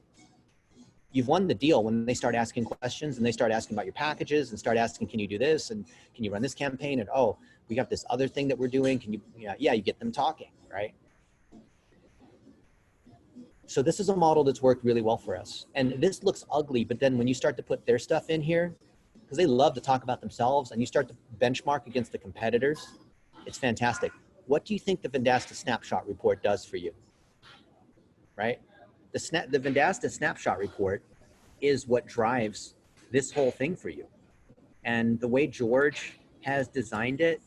You've won the deal when they start asking questions and they start asking about your packages and start asking, can you do this? And can you run this campaign? And, oh, we got this other thing that we're doing. Can you, yeah, you get them talking, right? So this is a model that's worked really well for us. And this looks ugly, but then when you start to put their stuff in here, because they love to talk about themselves, and you start to benchmark against the competitors, it's fantastic. What do you think the Vendasta snapshot report does for you? Right? The Vendasta snapshot report is what drives this whole thing for you. And the way George has designed it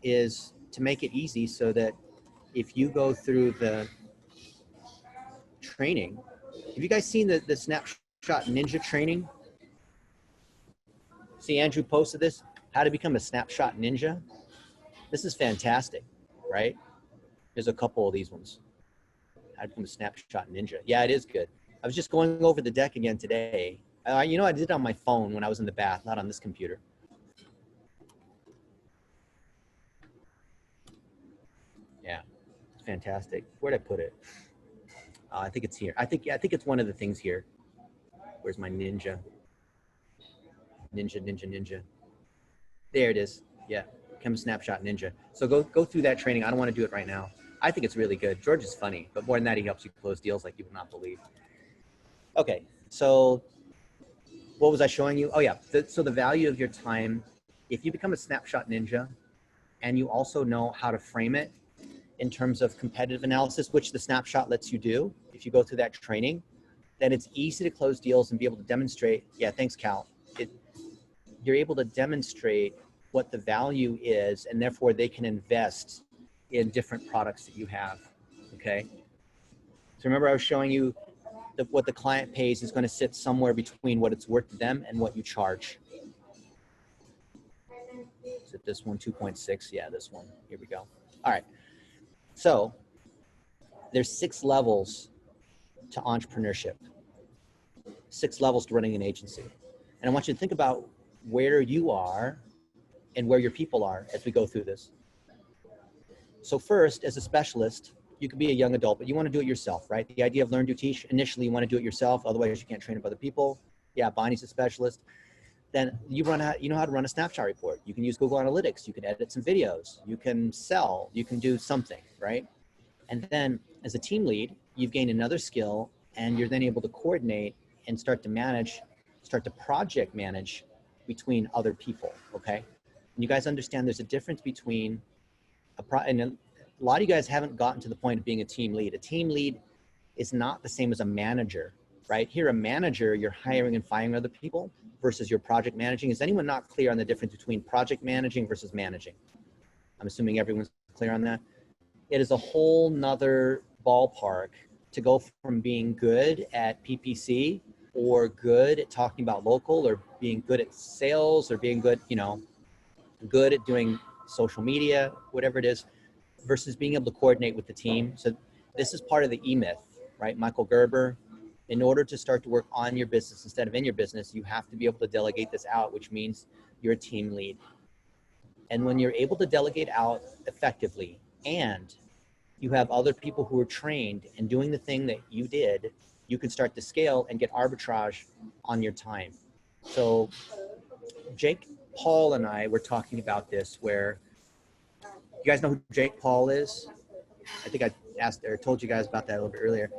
is to make it easy so that if you go through the training, have you guys seen the snapshot ninja training? See, Andrew posted this, how to become a snapshot ninja. This is fantastic, right? There's a couple of these ones. How to become a snapshot ninja. Yeah, it is good. I was just going over the deck again today. I did it on my phone when I was in the bath, not on this computer. Yeah, it's fantastic. Where'd I put it? I think it's here. I think it's one of the things here. Where's my ninja? Ninja. There it is. Yeah, become a snapshot ninja. So go through that training. I don't want to do it right now. I think it's really good. George is funny, but more than that, he helps you close deals like you would not believe. Okay, so what was I showing you? Oh yeah, so the value of your time, if you become a snapshot ninja and you also know how to frame it in terms of competitive analysis, which the snapshot lets you do, if you go through that training, then it's easy to close deals and be able to demonstrate, yeah, thanks Cal. You're able to demonstrate what the value is, and therefore they can invest in different products that you have, okay? So remember I was showing you what the client pays is gonna sit somewhere between what it's worth to them and what you charge. Is it this one, 2.6? Yeah, this one, here we go. All right, so there's 6 levels to entrepreneurship, 6 levels to running an agency. And I want you to think about where you are and where your people are as we go through this. So first, as a specialist, you could be a young adult, but you want to do it yourself, right? The idea of learn, do, teach, initially you want to do it yourself, otherwise you can't train up other people. Yeah, Bonnie's a specialist. Then you know how to run a snapshot report. You can use Google Analytics, you can edit some videos, you can sell, you can do something, right? And then as a team lead, you've gained another skill, and you're then able to coordinate and start to project manage between other people, okay? And you guys understand there's a difference between and a lot of you guys haven't gotten to the point of being a team lead. A team lead is not the same as a manager, right? Here, a manager, you're hiring and firing other people versus your project managing. Is anyone not clear on the difference between project managing versus managing? I'm assuming everyone's clear on that. It is a whole nother ballpark to go from being good at PPC or good at talking about local or being good at sales or being good, good at doing social media, whatever it is, versus being able to coordinate with the team. So this is part of the E-Myth, right? Michael Gerber, in order to start to work on your business instead of in your business, you have to be able to delegate this out, which means you're a team lead. And when you're able to delegate out effectively, and you have other people who are trained and doing the thing that you did, you can start to scale and get arbitrage on your time. So Jake Paul and I were talking about this, where you guys know who Jake Paul is? I think I asked or told you guys about that a little bit earlier.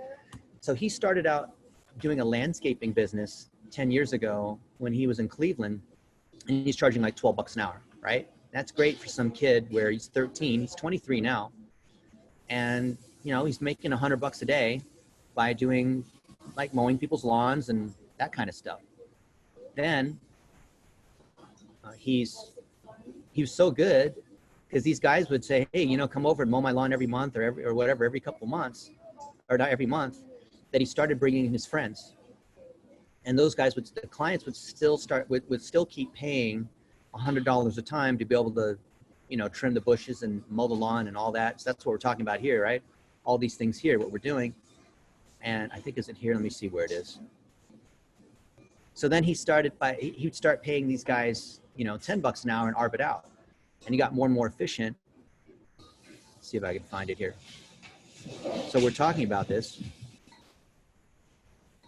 So he started out doing a landscaping business 10 years ago when he was in Cleveland, and he's charging like 12 bucks an hour, right? That's great for some kid where he's 13, he's 23 now. And, you know, he's making 100 bucks a day by doing like mowing people's lawns and that kind of stuff. Then he was so good because these guys would say, hey, you know, come over and mow my lawn every month or every couple months, or not every month, that he started bringing in his friends. And those guys the clients would still keep paying $100 a time to be able to, you know, trim the bushes and mow the lawn and all that. So that's what we're talking about here, right? All these things here, what we're doing. And I think, is it here? Let me see where it is. So then he would start paying these guys, you know, 10 bucks an hour and arb it out. And he got more and more efficient. Let's see if I can find it here. So we're talking about this.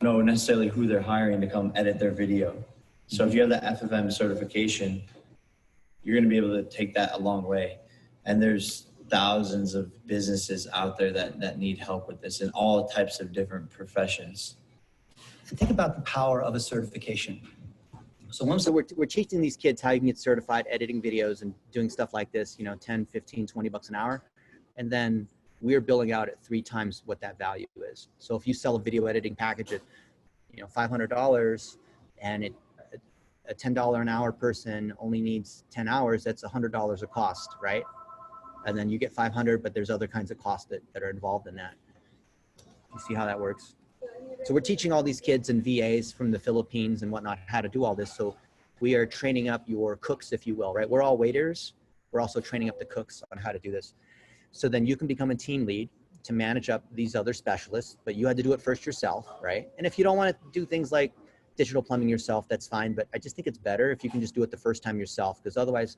Know necessarily who they're hiring to come edit their video. So if you have the FFM certification, you're going to be able to take that a long way. And there's thousands of businesses out there that need help with this in all types of different professions. And think about the power of a certification. So we're teaching these kids how you can get certified editing videos and doing stuff like this, you know, 10, 15, 20 bucks an hour. And then we're billing out at 3 times what that value is. So if you sell a video editing package at, you know, $500 and a $10 an hour person only needs 10 hours, that's $100 a cost, right? And then you get 500, but there's other kinds of costs that are involved in that. You see how that works? So we're teaching all these kids and VAs from the Philippines and whatnot how to do all this. So we are training up your cooks, if you will, right? We're all waiters. We're also training up the cooks on how to do this. So then you can become a team lead to manage up these other specialists, but you had to do it first yourself, right? And if you don't want to do things like digital plumbing yourself, that's fine. But I just think it's better if you can just do it the first time yourself, because otherwise,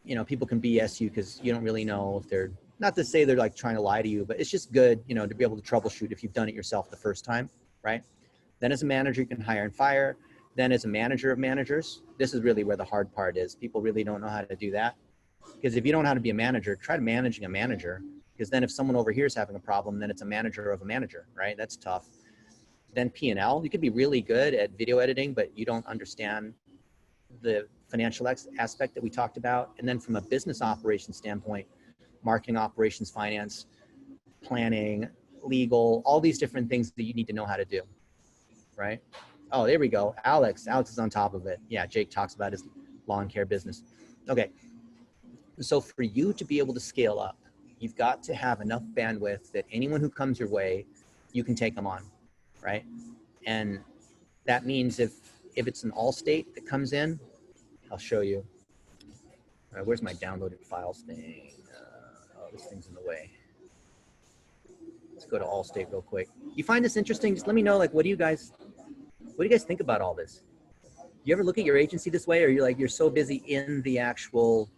you know, people can BS you because you don't really know if they're, not to say they're like trying to lie to you, but it's just good, you know, to be able to troubleshoot if you've done it yourself the first time, right? Then as a manager, you can hire and fire. Then as a manager of managers, this is really where the hard part is. People really don't know how to do that. Because if you don't know how to be a manager, try managing a manager. Because then if someone over here is having a problem, then it's a manager of a manager, right? That's tough. Then P&L, you could be really good at video editing, but you don't understand the financial aspect that we talked about. And then from a business operations standpoint, marketing operations, finance, planning, legal, all these different things that you need to know how to do, right? Oh, there we go. Alex is on top of it. Yeah, Jake talks about his lawn care business. Okay. So for you to be able to scale up, you've got to have enough bandwidth that anyone who comes your way, you can take them on, right? And that means if it's an Allstate that comes in, I'll show you. All right, where's my downloaded files thing? Oh, this thing's in the way. Let's go to Allstate real quick. You find this interesting? Just let me know, like, what do you guys think about all this? You ever look at your agency this way, or you're so busy in the actual,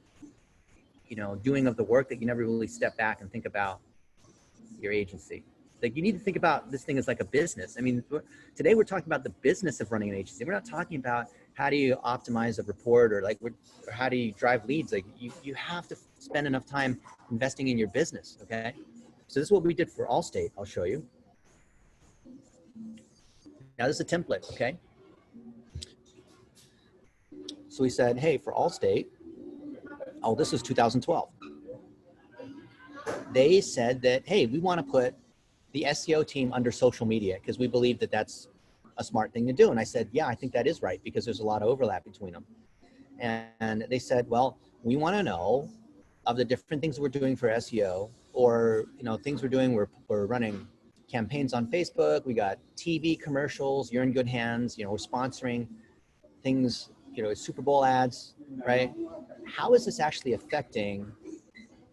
you know, doing of the work that you never really step back and think about your agency? Like, you need to think about this thing as like a business. I mean, today we're talking about the business of running an agency. We're not talking about how do you optimize a report or like, or how do you drive leads? Like you have to spend enough time investing in your business. Okay. So this is what we did for Allstate. I'll show you. Now this is a template. Okay. So we said, hey, for Allstate, oh, this is 2012. They said that, hey, we want to put the SEO team under social media because we believe that that's a smart thing to do. And I said, yeah, I think that is right because there's a lot of overlap between them. And they said, well, we want to know of the different things we're doing for SEO, or, you know, things we're doing. We're running campaigns on Facebook. We got TV commercials. You're in good hands. You know, we're sponsoring things, you know, Super Bowl ads, right? How is this actually affecting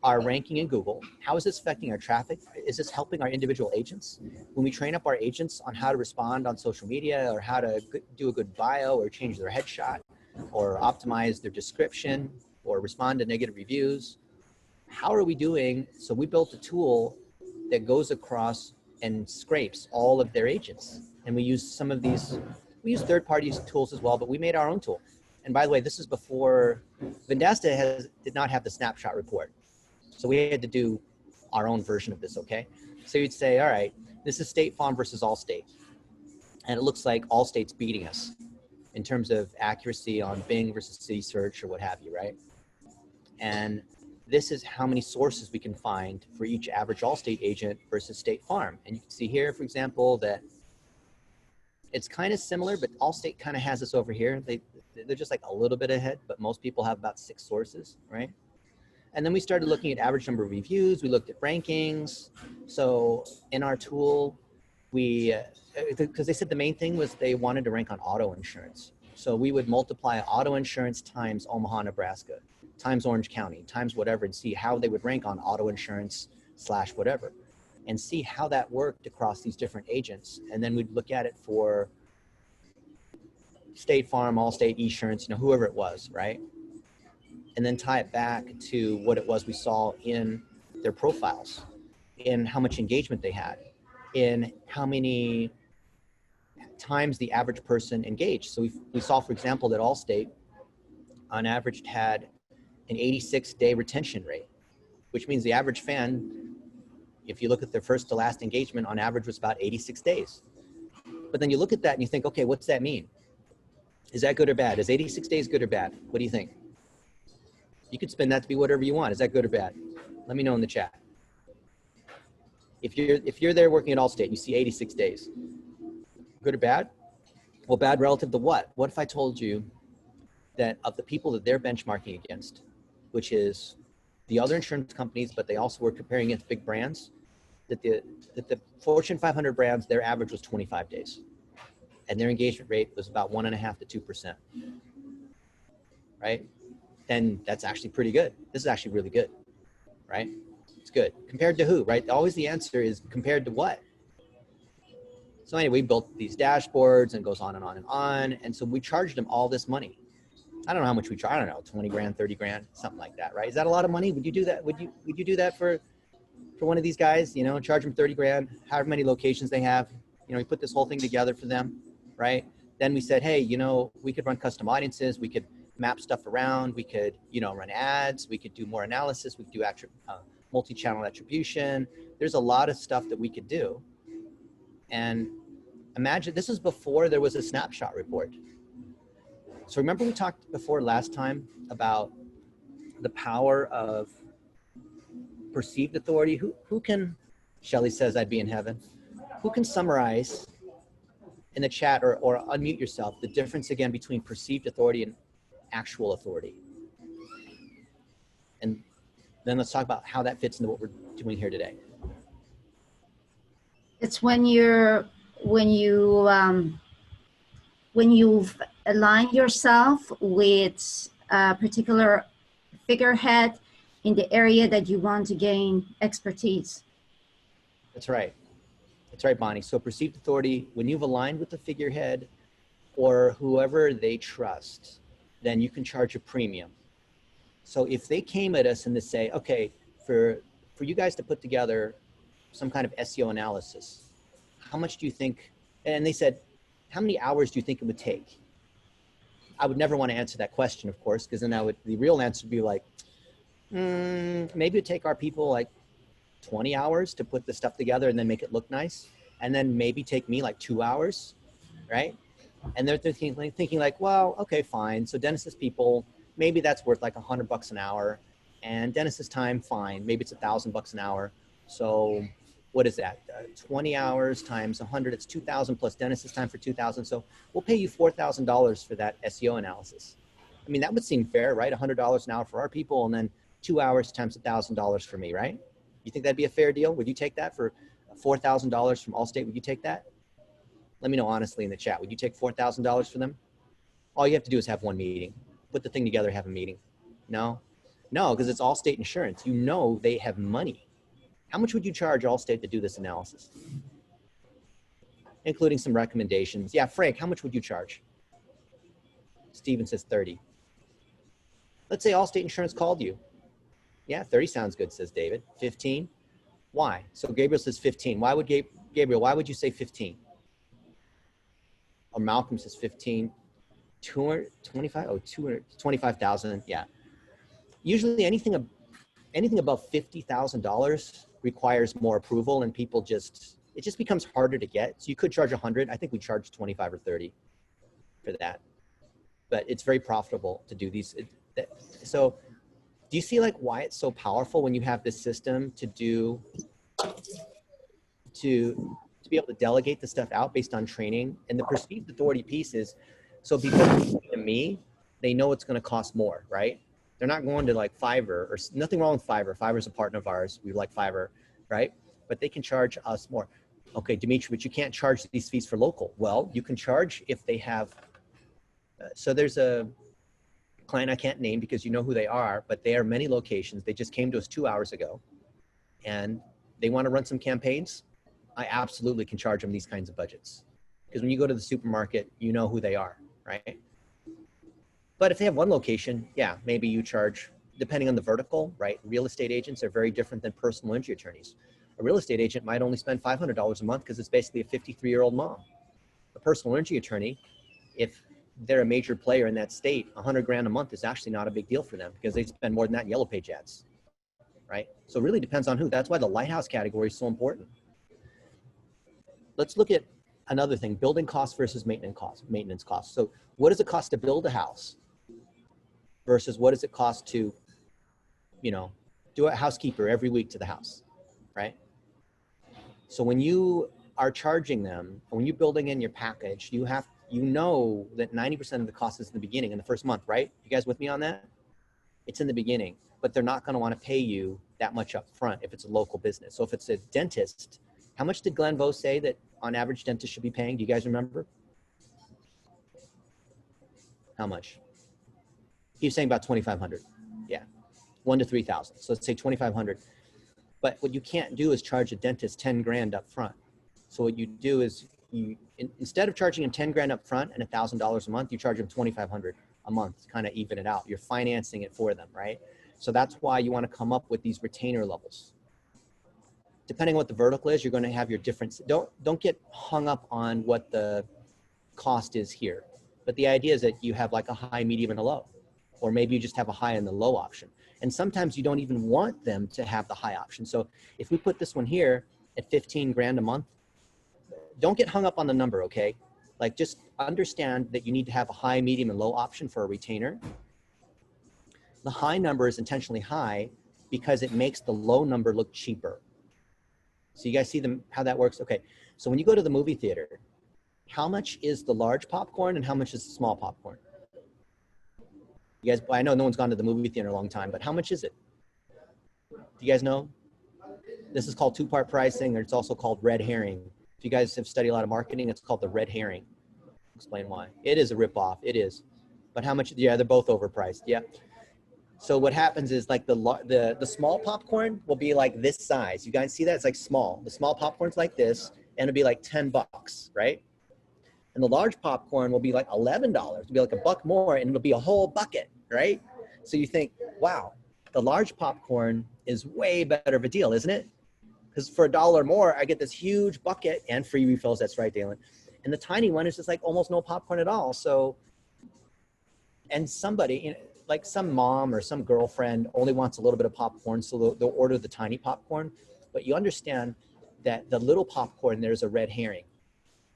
our ranking in Google? How is this affecting our traffic? Is this helping our individual agents? When we train up our agents on how to respond on social media, or how to do a good bio, or change their headshot, or optimize their description, or respond to negative reviews, how are we doing? So we built a tool that goes across and scrapes all of their agents. And we use some of these, we use third-party tools as well, but we made our own tool. And by the way, this is before Vendasta did not have the snapshot report. So we had to do our own version of this, okay? So you'd say, all right, this is State Farm versus Allstate. And it looks like Allstate's beating us in terms of accuracy on Bing versus City Search or what have you, right? And this is how many sources we can find for each average Allstate agent versus State Farm. And you can see here, for example, that it's kind of similar, but Allstate kind of has this over here. They're just like a little bit ahead, but most people have about 6 sources, right? And then we started looking at average number of reviews. We looked at rankings. So in our tool, because they said the main thing was they wanted to rank on auto insurance. So we would multiply auto insurance times Omaha, Nebraska, times Orange County, times whatever, and see how they would rank on auto insurance / whatever, and see how that worked across these different agents. And then we'd look at it for State Farm, Allstate, Esurance, whoever it was, right? And then tie it back to what it was we saw in their profiles, in how much engagement they had, in how many times the average person engaged. So we saw, for example, that Allstate on average had an 86-day retention rate, which means the average fan, if you look at their first to last engagement, on average was about 86 days. But then you look at that and you think, okay, what's that mean? Is that good or bad? Is 86 days good or bad? What do you think? You could spin that to be whatever you want. Is that good or bad? Let me know in the chat. If you're there working at Allstate, you see 86 days. Good or bad? Well, bad relative to what? What if I told you that of the people that they're benchmarking against, which is the other insurance companies, but they also were comparing against big brands, that the Fortune 500 brands, their average was 25 days. And their engagement rate was about 1.5 to 2%, right? Then that's actually pretty good. This is actually really good, right? It's good. Compared to who, right? Always the answer is compared to what? So anyway, we built these dashboards and it goes on and on and on. And so we charged them all this money. I don't know how much we charge. I don't know, 20 grand, 30 grand, something like that, right? Is that a lot of money? Would you do that? Would you do that for one of these guys, charge them 30 grand, however many locations they have, we put this whole thing together for them, right? Then we said, hey, we could run custom audiences. We could map stuff around. We could, run ads. We could do more analysis. We could do multi-channel attribution. There's a lot of stuff that we could do. And imagine, this is before there was a snapshot report. So remember we talked before last time about the power of perceived authority. Who can, Shelly says I'd be in heaven. Who can summarize in the chat or unmute yourself the difference again between perceived authority and actual authority? And then let's talk about how that fits into what we're doing here today. It's when you've aligned yourself with a particular figurehead in the area that you want to gain expertise. That's right. That's right, Bonnie. So perceived authority, when you've aligned with the figurehead or whoever they trust, then you can charge a premium. So if they came at us and they say, okay, for you guys to put together some kind of SEO analysis, how much do you think, and they said, how many hours do you think it would take? I would never want to answer that question, of course, because then the real answer would be like, maybe it'd take our people like 20 hours to put the stuff together and then make it look nice. And then maybe take me like 2 hours, right? And they're thinking like, well, okay, fine. So Dennis's people, maybe that's worth like $100 an hour. And Dennis's time, fine. Maybe it's $1,000 an hour. So what is that? 20 hours times 100, it's 2,000 plus Dennis's time for 2,000. So we'll pay you $4,000 for that SEO analysis. I mean, that would seem fair, right? $100 an hour for our people and then 2 hours times $1,000 for me, right? You think that'd be a fair deal? Would you take that for $4,000 from Allstate? Would you take that? Let me know honestly in the chat. Would you take $4,000 for them? All you have to do is have one meeting. Put the thing together, have a meeting. No? No, because it's Allstate Insurance. You know they have money. How much would you charge Allstate to do this analysis? Including some recommendations. Yeah, Frank, how much would you charge? Steven says 30. Let's say Allstate Insurance called you Yeah, 30 sounds good, says David. 15? Why? So Gabriel says 15. Why would Gabriel, why would you say 15? Or Malcolm says 15. 225? Oh, 225,000. Yeah. Usually anything above $50,000 requires more approval, and people it just becomes harder to get. So you could charge 100. I think we charge 25 or 30 for that. But it's very profitable to do these. So do you see like why it's so powerful when you have this system to be able to delegate the stuff out based on training? And the perceived authority piece is, so because to me, they know it's going to cost more, right? They're not going to like Fiverr, or nothing wrong with Fiverr. Fiverr's a partner of ours. We like Fiverr, right? But they can charge us more. Okay, Dimitri, but you can't charge these fees for local. Well, you can charge if they have, so there's a client I can't name because you know who they are, but they are many locations. They just came to us 2 hours ago and they want to run some campaigns. I absolutely can charge them these kinds of budgets. Because when you go to the supermarket, you know who they are, right? But if they have one location, yeah, maybe you charge, depending on the vertical, right? Real estate agents are very different than personal injury attorneys. A real estate agent might only spend $500 a month because it's basically a 53-year-old mom. A personal injury attorney, if they're a major player in that state, 100 grand a month is actually not a big deal for them because they spend more than that in yellow page ads, right? So it really depends on who. That's why the lighthouse category is so important. Let's look at another thing, building costs versus maintenance costs. So what does it cost to build a house versus what does it cost to, do a housekeeper every week to the house, right? So when you are charging them, when you're building in your package, you know that 90% of the cost is in the beginning, in the first month, right? You guys with me on that? It's in the beginning, but they're not going to want to pay you that much up front if it's a local business. So if it's a dentist, how much did Glenn Vo say that on average dentists should be paying? Do you guys remember? How much? He was saying about 2,500. Yeah, 1 to 3,000. So let's say 2,500. But what you can't do is charge a dentist 10 grand up front. So what you do is instead of charging him 10 grand up front and $1,000 a month, you charge him 2,500 a month to kind of even it out. You're financing it for them, right? So that's why you want to come up with these retainer levels. Depending on what the vertical is, you're going to have your difference. Don't get hung up on what the cost is here. But the idea is that you have like a high, medium, and a low. Or maybe you just have a high and the low option. And sometimes you don't even want them to have the high option. So if we put this one here at 15 grand a month, don't get hung up on the number, okay? Like just understand that you need to have a high, medium, and low option for a retainer. The high number is intentionally high because it makes the low number look cheaper. So you guys see how that works? Okay, so when you go to the movie theater, how much is the large popcorn and how much is the small popcorn? You guys, I know no one's gone to the movie theater in a long time, but how much is it? Do you guys know? This is called two-part pricing, or it's also called red herring. If you guys have studied a lot of marketing, it's called the red herring. I'll explain why. It is a ripoff, it is. But how much, yeah, they're both overpriced, yeah. So what happens is like the small popcorn will be like this size. You guys see that? It's like small. The small popcorn's like this, and it'll be like 10 bucks, right? And the large popcorn will be like $11. It'll be like $1 more, and it'll be a whole bucket, right? So you think, wow, the large popcorn is way better of a deal, isn't it? Because for $1 more, I get this huge bucket and free refills. That's right, Dalen. And the tiny one is just like almost no popcorn at all. So, and somebody, like some mom or some girlfriend only wants a little bit of popcorn, so they'll order the tiny popcorn. But you understand that the little popcorn, there's a red herring.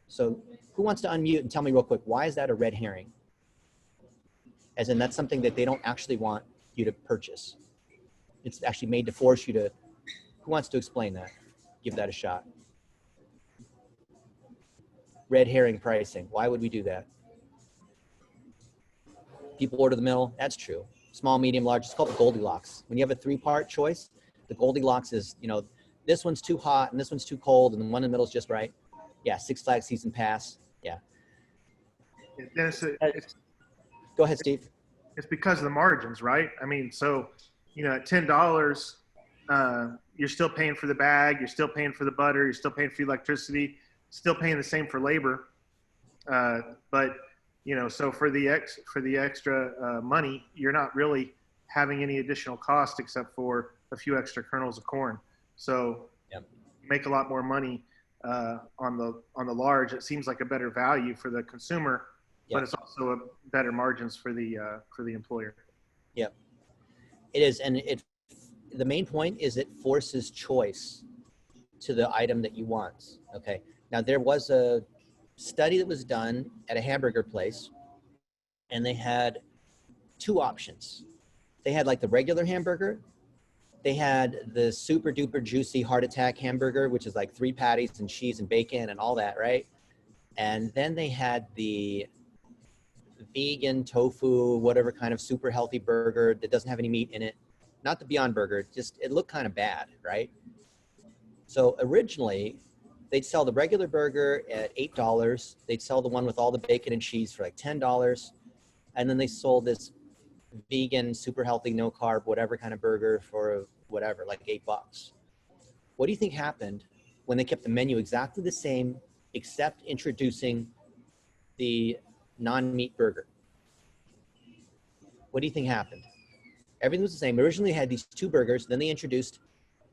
So who wants to unmute and tell me real quick, why is that a red herring? As in that's something that they don't actually want you to purchase. It's actually made to force you to, who wants to explain that? Give that a shot. Red herring pricing, why would we do that? People order the middle, that's true. Small, medium, large, it's called the Goldilocks. When you have a 3-part choice, the Goldilocks is, this one's too hot and this one's too cold and the one in the middle is just right. Yeah, Six Flags season pass, yeah. Dennis, Go ahead, Steve. it's because of the margins, right? I mean, so, at $10, you're still paying for the bag, you're still paying for the butter, you're still paying for electricity, still paying the same for labor. But so for the extra money, you're not really having any additional cost except for a few extra kernels of corn. So Yep. you make a lot more money on the large. It seems like a better value for the consumer, Yep. but it's also a better margins for the employer. Yep. It is, and the main point is it forces choice to the item that you want. Okay. Now there was a study that was done at a hamburger place, and they had two options. They had like the regular hamburger. They had the super duper juicy heart attack hamburger, which is like 3 patties and cheese and bacon and all that, right? And then they had the vegan tofu, whatever kind of super healthy burger that doesn't have any meat in it. Not the Beyond Burger, just it looked kind of bad, right? So originally, they'd sell the regular burger at $8. They'd sell the one with all the bacon and cheese for like $10. And then they sold this vegan, super healthy, no carb, whatever kind of burger for whatever, like $8. What do you think happened when they kept the menu exactly the same, except introducing the non-meat burger? What do you think happened? Everything was the same. Originally they had these 2 burgers, then they introduced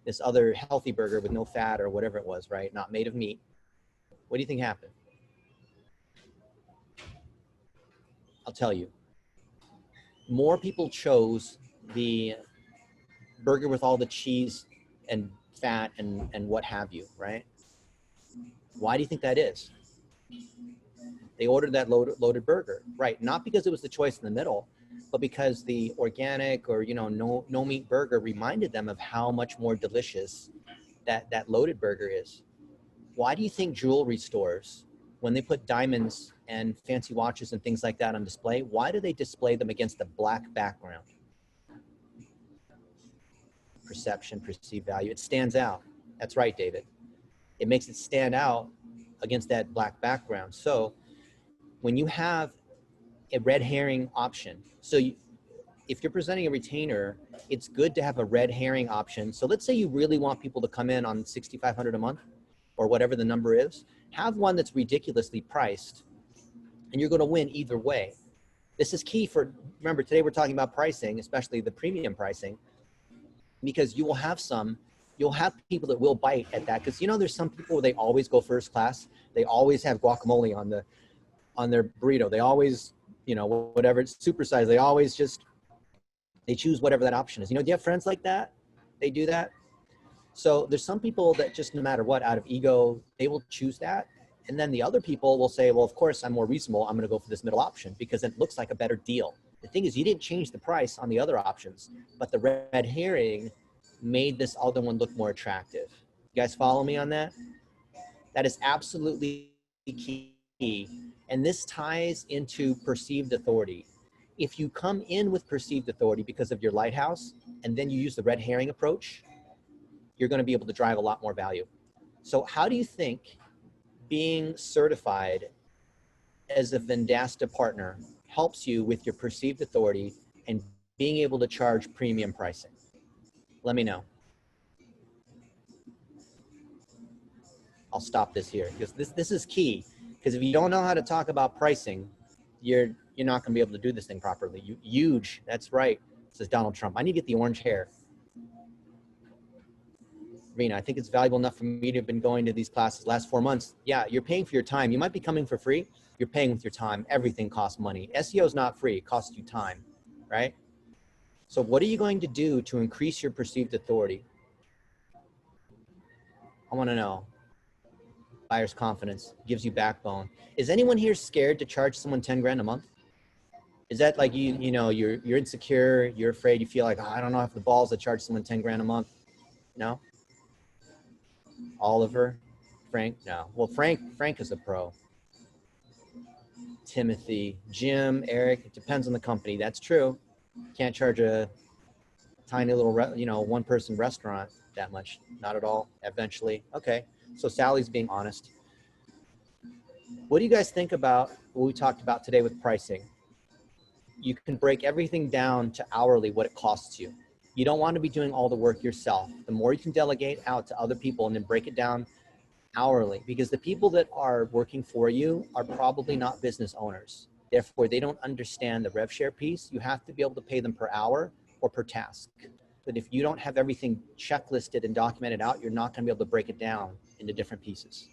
this other healthy burger with no fat or whatever it was, right? Not made of meat. What do you think happened? I'll tell you. More people chose the burger with all the cheese and fat and what have you, right? Why do you think that is? They ordered that loaded burger, right? Not because it was the choice in the middle, but because the organic or, you know, no meat burger reminded them of how much more delicious that loaded burger is. Why do you think jewelry stores, when they put diamonds and fancy watches and things like that on display, why do they display them against a black background? Perception, perceived value. It stands out. That's right, David. It makes it stand out against that black background. So when you have a red herring option, so if you're presenting a retainer, it's good to have a red herring option. So let's say you really want people to come in on $6,500 a month or whatever the number is, have one that's ridiculously priced and you're going to win either way. This is key for, remember today we're talking about pricing, especially the premium pricing, because you'll have people that will bite at that. Because you know, there's some people where they always go first class. They always have guacamole on their burrito. They always, you know, whatever it's supersized, they choose whatever that option is. You know, do you have friends like that? They do that. So there's some people that just no matter what, out of ego, they will choose that. And then the other people will say, well, of course, I'm more reasonable. I'm going to go for this middle option because it looks like a better deal. The thing is, you didn't change the price on the other options, but the red herring made this other one look more attractive. You guys follow me on that? That is absolutely key. And this ties into perceived authority. If you come in with perceived authority because of your lighthouse, and then you use the red herring approach, you're going to be able to drive a lot more value. So how do you think being certified as a Vendasta partner helps you with your perceived authority and being able to charge premium pricing? Let me know. I'll stop this here because this is key. Because if you don't know how to talk about pricing, you're not going to be able to do this thing properly. Huge. That's right. Says Donald Trump. I need to get the orange hair. Rena, I think it's valuable enough for me to have been going to these classes the last 4 months. Yeah, you're paying for your time. You might be coming for free. You're paying with your time. Everything costs money. SEO is not free. It costs you time, right? So what are you going to do to increase your perceived authority? I want to know. Buyer's confidence gives you backbone. Is anyone here scared to charge someone 10 grand a month? Is that like you're insecure, you're afraid, you feel like, oh, I don't know if the balls to charge someone 10 grand a month? No? Oliver? Frank? No. Well, Frank is a pro. Timothy, Jim, Eric, it depends on the company. That's true. Can't charge a tiny little, one person restaurant that much. Not at all. Eventually. Okay. So Sally's being honest. What do you guys think about what we talked about today with pricing? You can break everything down to hourly, what it costs you. You don't want to be doing all the work yourself. The more you can delegate out to other people and then break it down hourly, because the people that are working for you are probably not business owners. Therefore, they don't understand the rev share piece. You have to be able to pay them per hour or per task. But if you don't have everything checklisted and documented out, you're not going to be able to break it down into different pieces.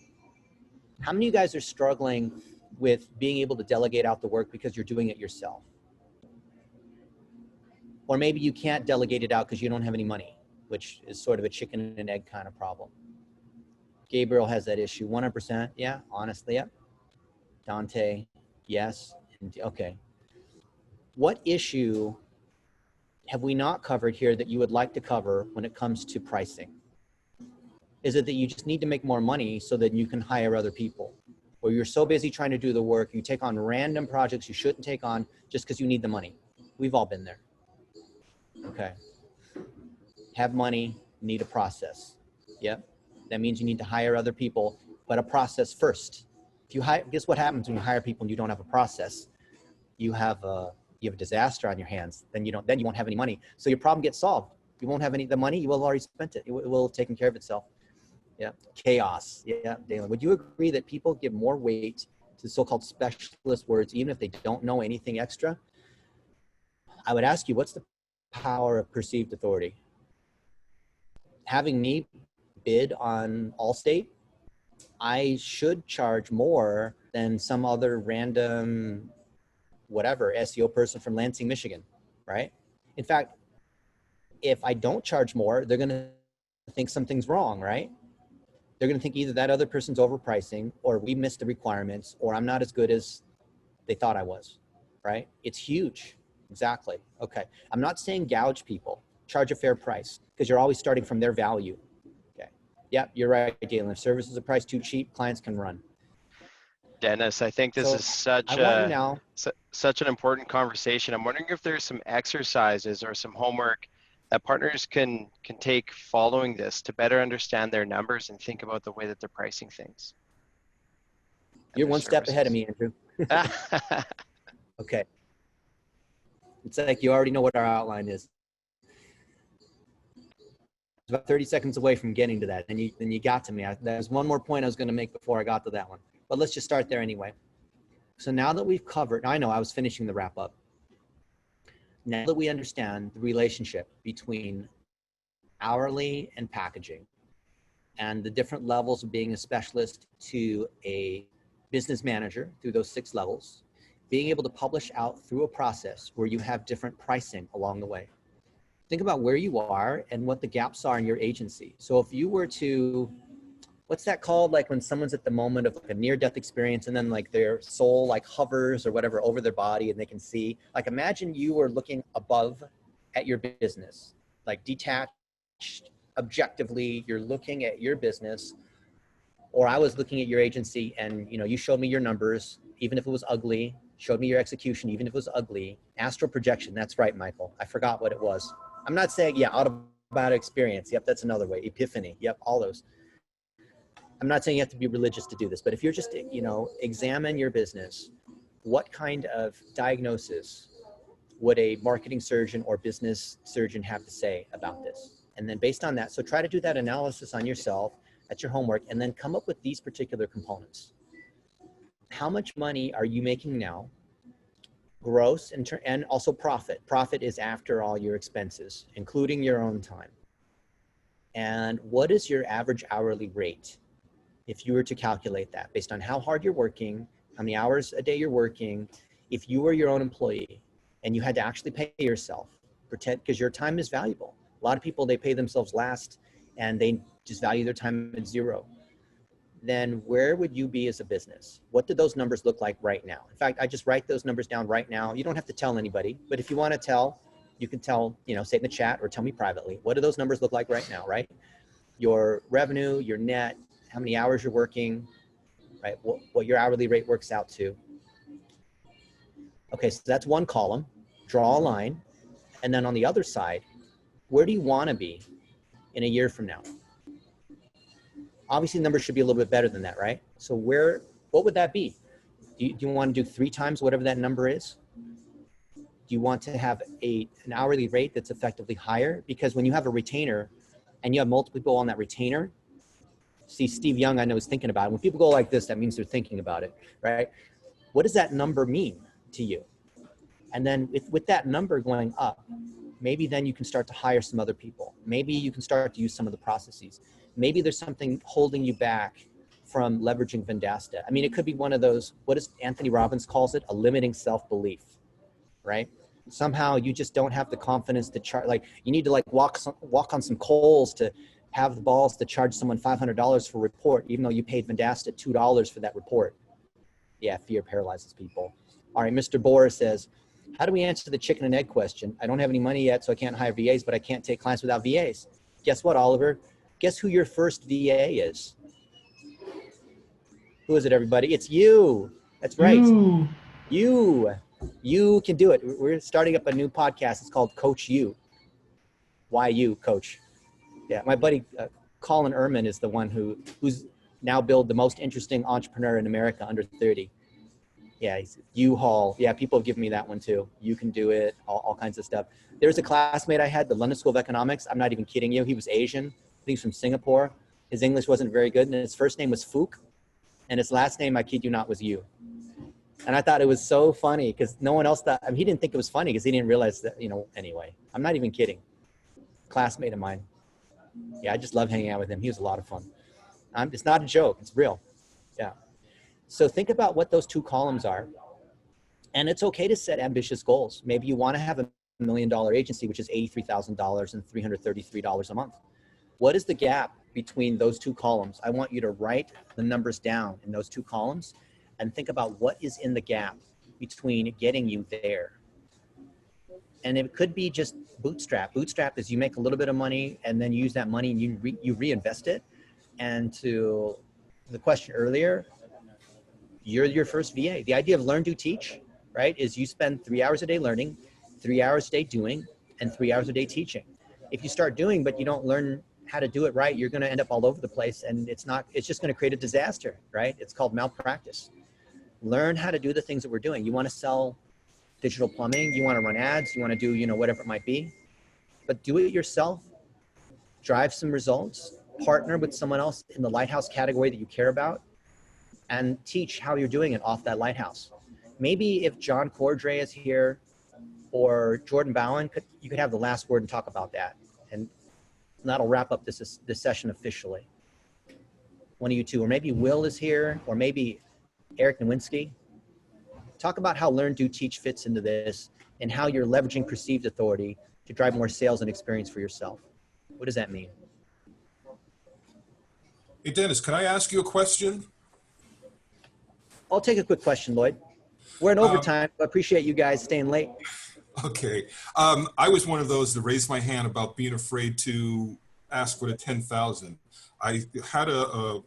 How many of you guys are struggling with being able to delegate out the work because you're doing it yourself? Or maybe you can't delegate it out because you don't have any money, which is sort of a chicken and egg kind of problem. Gabriel has that issue. 100%. Yeah, honestly, yeah. Dante, yes. Okay. What issue have we not covered here that you would like to cover when it comes to pricing? Is it that you just need to make more money so that you can hire other people? Or you're so busy trying to do the work, you take on random projects you shouldn't take on just because you need the money? We've all been there. Okay. Have money, need a process. Yep. That means you need to hire other people, but a process first. If you hire, guess what happens when you hire people and you don't have a process? You have a disaster on your hands. Then you won't have any money. So your problem gets solved. You won't have the money. You will have already spent it. It will have taken care of itself. Yeah. Chaos. Yeah. Dalen, would you agree that people give more weight to so-called specialist words, even if they don't know anything extra? I would ask you, what's the power of perceived authority? Having me bid on Allstate, I should charge more than some other random whatever SEO person from Lansing, Michigan, right? In fact, if I don't charge more, they're going to think something's wrong, right? They're going to think either that other person's overpricing, or we missed the requirements, or I'm not as good as they thought I was, right? It's huge. Exactly. Okay. I'm not saying gouge people. Charge a fair price, because you're always starting from their value. Okay. Yep, you're right, Dalen. If services are priced too cheap, clients can run. Dennis, I think this is such an important conversation. I'm wondering if there's some exercises or some homework that partners can take following this to better understand their numbers and think about the way that they're pricing things. You're one step ahead of me, Andrew. Okay. It's like you already know what our outline is. It's about 30 seconds away from getting to that. And you got to me. There's one more point I was going to make before I got to that one. But let's just start there anyway. So now that we've covered, I know I was finishing the wrap up. Now that we understand the relationship between hourly and packaging and the different levels of being a specialist to a business manager through those 6 levels, being able to publish out through a process where you have different pricing along the way. Think about where you are and what the gaps are in your agency. So if you were to, what's that called? Like when someone's at the moment of like a near-death experience and then like their soul like hovers or whatever over their body and they can see, like imagine you were looking above at your business, like detached, objectively, you're looking at your business, or I was looking at your agency and you showed me your numbers, even if it was ugly, showed me your execution, even if it was ugly. Astral projection, that's right, Michael. I forgot what it was. I'm not saying, yeah, out-of-body experience. Yep, that's another way. Epiphany. Yep, all those. I'm not saying you have to be religious to do this, but if you're just, examine your business, what kind of diagnosis would a marketing surgeon or business surgeon have to say about this? And then based on that, so try to do that analysis on yourself, at your homework, and then come up with these particular components. How much money are you making now? Gross and also profit. Profit is after all your expenses, including your own time. And what is your average hourly rate? If you were to calculate that based on how hard you're working, how many hours a day you're working, if you were your own employee and you had to actually pay yourself, because your time is valuable. A lot of people, they pay themselves last and they just value their time at 0. Then where would you be as a business? What do those numbers look like right now? In fact, I just write those numbers down right now. You don't have to tell anybody, but if you want to tell, you can tell, say it in the chat or tell me privately. What do those numbers look like right now, right? Your revenue, your net, how many hours you're working, right? What your hourly rate works out to. Okay, so that's one column. Draw a line. And then on the other side, where do you want to be in a year from now? Obviously, the numbers should be a little bit better than that, right? So what would that be? Do you want to do 3 times whatever that number is? Do you want to have an hourly rate that's effectively higher? Because when you have a retainer and you have multiple people on that retainer, see, Steve Young, I know, is thinking about it. When people go like this, that means they're thinking about it, right? What does that number mean to you? And then with that number going up, maybe then you can start to hire some other people. Maybe you can start to use some of the processes. Maybe there's something holding you back from leveraging Vendasta. I mean, it could be one of those, what does Anthony Robbins calls it? A limiting self-belief, right? Somehow you just don't have the confidence to charge, like you need to like walk on some coals to have the balls to charge someone $500 for a report, even though you paid Vendasta $2 for that report. Yeah, fear paralyzes people. All right, Mr. Boris says, how do we answer the chicken and egg question? I don't have any money yet, so I can't hire VAs, but I can't take clients without VAs. Guess what, Oliver? Guess who your first VA is? Who is it, everybody? It's you. That's right. You can do it. We're starting up a new podcast. It's called Coach You. Why you, Coach? Yeah, my buddy Colin Ehrman is the one who's now built the most interesting entrepreneur in America under 30. Yeah, U-Haul. Yeah, people have given me that one too. You can do it, all kinds of stuff. There's a classmate I had, the London School of Economics. I'm not even kidding you. He was Asian. I think he's from Singapore. His English wasn't very good, and his first name was Fook, and his last name, I kid you not, was Yu. And I thought it was so funny because no one else thought, I mean, he didn't think it was funny because he didn't realize that, anyway. I'm not even kidding. Classmate of mine. Yeah, I just love hanging out with him. He was a lot of fun. It's not a joke. It's real. Yeah. So think about what those two columns are. And it's okay to set ambitious goals. Maybe you want to have $1 million agency, which is $83,000 and $333 a month. What is the gap between those two columns? I want you to write the numbers down in those two columns and think about what is in the gap between getting you there. And it could be just bootstrap. Bootstrap is you make a little bit of money and then you use that money and you reinvest it. And to the question earlier, you're your first VA. The idea of learn, do, teach, right, is you spend 3 hours a day learning, 3 hours a day doing, and 3 hours a day teaching. If you start doing, but you don't learn how to do it right, you're going to end up all over the place, and it's just going to create a disaster, right? It's called malpractice. Learn how to do the things that we're doing. You want to sell digital plumbing, you want to run ads, you want to do, whatever it might be, but do it yourself, drive some results, partner with someone else in the lighthouse category that you care about, and teach how you're doing it off that lighthouse. Maybe if John Cordray is here or Jordan Bowen, you could have the last word and talk about that. And that'll wrap up this session officially. One of you two, or maybe Will is here, or maybe Eric Nowinski. Talk about how learn, do, teach fits into this and how you're leveraging perceived authority to drive more sales and experience for yourself. What does that mean? Hey, Dennis, can I ask you a question? I'll take a quick question, Lloyd. We're in overtime. I appreciate you guys staying late. Okay. I was one of those that raised my hand about being afraid to ask for the 10,000. I had a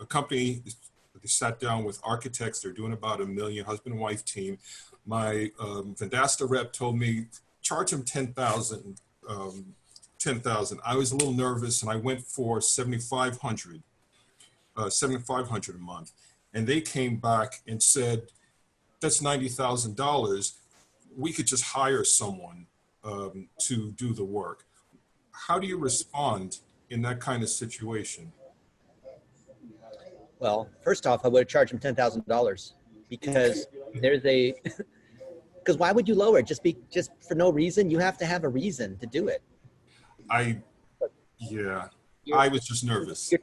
company, they sat down with architects. They're doing about $1 million, husband and wife team. My Vendasta rep told me, charge them 10,000. 10,000. I was a little nervous and I went for 7,500 a month. And they came back and said, that's $90,000. We could just hire someone to do the work. How do you respond in that kind of situation? Well, first off, I would have charged them $10,000 because because why would you lower it? Just for no reason? You have to have a reason to do it. I was just nervous.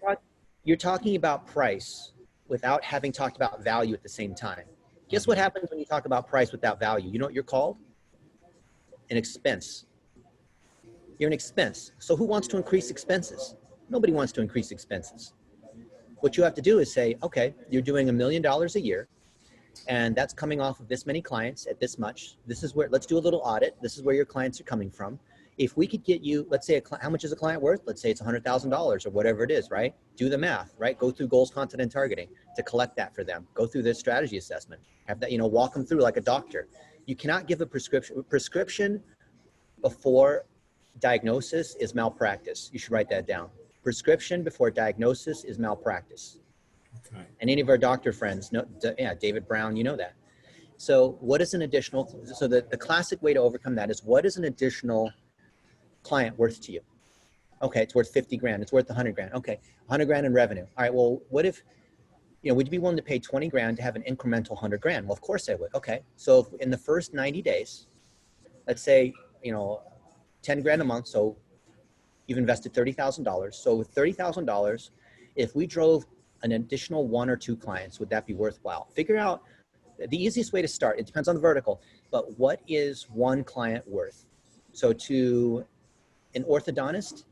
You're talking about price without having talked about value at the same time. Guess what happens when you talk about price without value? You know what you're called? An expense. You're an expense. So who wants to increase expenses? Nobody wants to increase expenses. What you have to do is say, okay, you're doing $1 million a year, and that's coming off of this many clients at this much. This is where, let's do a little audit. This is where your clients are coming from. If we could get you, let's say, how much is a client worth? Let's say it's $100,000 or whatever it is, right? Do the math, right? Go through goals, content, and targeting to collect that for them. Go through this strategy assessment. Have that, walk them through like a doctor. You cannot give a prescription. Prescription before diagnosis is malpractice. You should write that down. Prescription before diagnosis is malpractice. Okay. And any of our doctor friends know, David Brown, you know that. So what is an additional, so the classic way to overcome that is, what is an additional client worth to you? Okay, it's worth 50 grand. It's worth 100 grand. Okay, 100 grand in revenue. All right, well, what if, would you be willing to pay 20 grand to have an incremental 100 grand? Well, of course I would. Okay, so if in the first 90 days, let's say 10 grand a month. So you've invested $30,000. So with $30,000, if we drove an additional 1 or 2 clients, would that be worthwhile? Figure out the easiest way to start. It depends on the vertical, but what is one client worth? So to an orthodontist,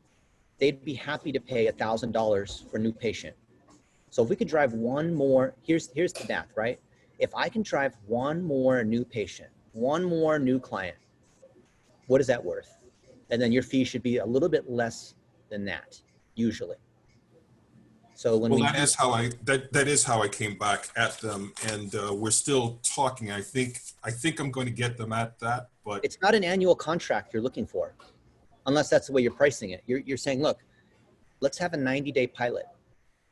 they'd be happy to pay $1,000 for a new patient. So if we could drive one more, here's the math, right? If I can drive one more new patient, one more new client, what is that worth? And then your fee should be a little bit less than that, usually. So when that is how I came back at them, and we're still talking. I think I'm going to get them at that, but it's not an annual contract you're looking for, unless that's the way you're pricing it. You're saying, look, let's have a 90-day pilot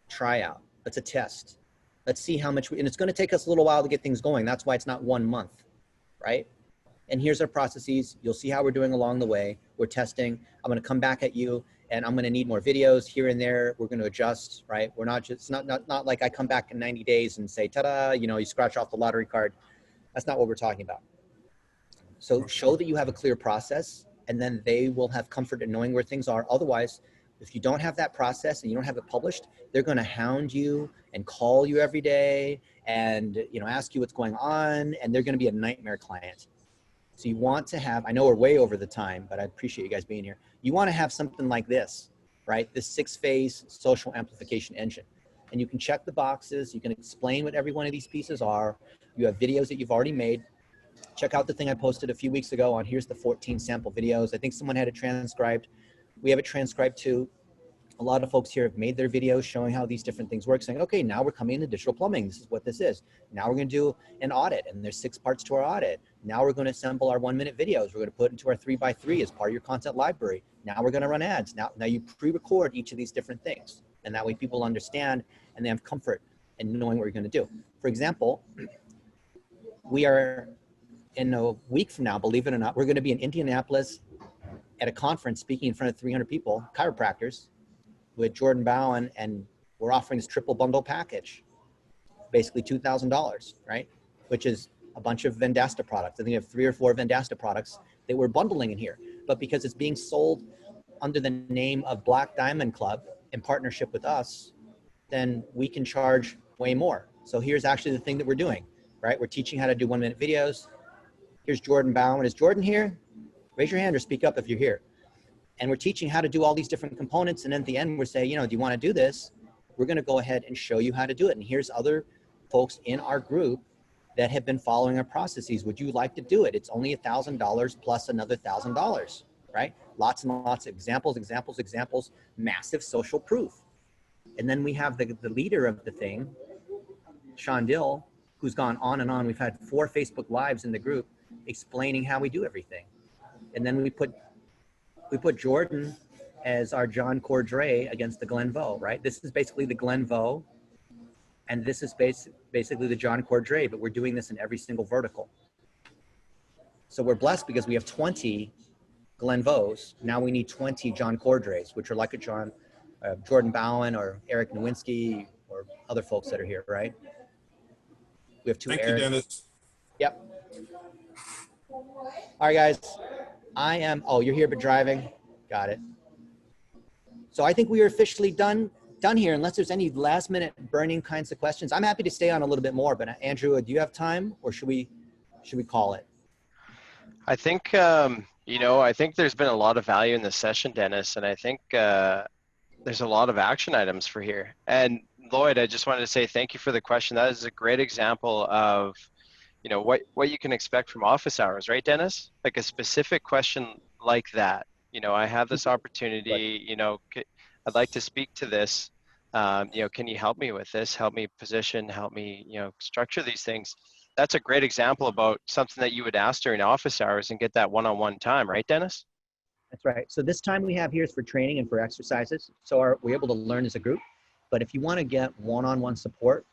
tryout. Let's a test. Let's see how much and it's going to take us a little while to get things going. That's why it's not 1 month, right? And here's our processes. You'll see how we're doing along the way. We're testing. I'm going to come back at you, and I'm going to need more videos here and there. We're going to adjust, right? We're not just not like I come back in 90 days and say, ta-da, you scratch off the lottery card. That's not what we're talking about. So show that you have a clear process, and then they will have comfort in knowing where things are. Otherwise, if you don't have that process and you don't have it published, they're going to hound you and call you every day and ask you what's going on, and they're going to be a nightmare client. So you want to have, I know we're way over the time, but I appreciate you guys being here. You want to have something like this, right? This 6-phase social amplification engine. And you can check the boxes. You can explain what every one of these pieces are. You have videos that you've already made. Check out the thing I posted a few weeks ago on here's the 14 sample videos. I think someone had it transcribed. We have it transcribed too. A lot of folks here have made their videos showing how these different things work, saying, okay, now we're coming into digital plumbing. This is what this is. Now we're going to do an audit, and there's 6 parts to our audit. Now we're going to assemble our 1-minute videos. We're going to put it into our 3x3 as part of your content library. Now we're going to run ads. Now you pre-record each of these different things. And that way people understand and they have comfort in knowing what you're going to do. For example, we are in a week from now, believe it or not, we're going to be in Indianapolis at a conference speaking in front of 300 people, chiropractors, with Jordan Bowen, and we're offering this triple bundle package, basically $2,000, right? Which is a bunch of Vendasta products. I think we have 3 or 4 Vendasta products that we're bundling in here. But because it's being sold under the name of Black Diamond Club in partnership with us, then we can charge way more. So here's actually the thing that we're doing, right? We're teaching how to do 1-minute videos. Here's Jordan Bowen. Is Jordan here? Raise your hand or speak up if you're here. And we're teaching how to do all these different components. And at the end, we're saying, do you want to do this? We're going to go ahead and show you how to do it. And here's other folks in our group that have been following our processes. Would you like to do it? It's only $1,000 plus another $1,000, right? Lots and lots of examples, massive social proof. And then we have the leader of the thing, Sean Dill, who's gone on and on. We've had 4 Facebook Lives in the group explaining how we do everything. And then we put Jordan as our John Cordray against the Glenn Vo, right? This is basically the Glenn Vo, and this is basically the John Cordray, but we're doing this in every single vertical. So we're blessed because we have 20 Glenn Vos. Now we need 20 John Cordrays, which are like a Jordan Bowen or Eric Nowinski or other folks that are here, right? We have 2 Thank Eric. you, Dennis. Yep. All right, guys. You're here but driving. Got it. So I think we are officially done here, unless there's any last minute burning kinds of questions. I'm happy to stay on a little bit more, but Andrew, do you have time, or should we call it? I think, I think there's been a lot of value in this session, Dennis, and I think there's a lot of action items for here. And Lloyd, I just wanted to say thank you for the question. That is a great example of what you can expect from office hours, right, Dennis? Like a specific question like that. I have this opportunity, I'd like to speak to this. Can you help me with this? Help me position, help me, structure these things. That's a great example about something that you would ask during office hours and get that one-on-one time, right, Dennis? That's right. So this time we have here is for training and for exercises. So we're able to learn as a group. But if you want to get one-on-one support,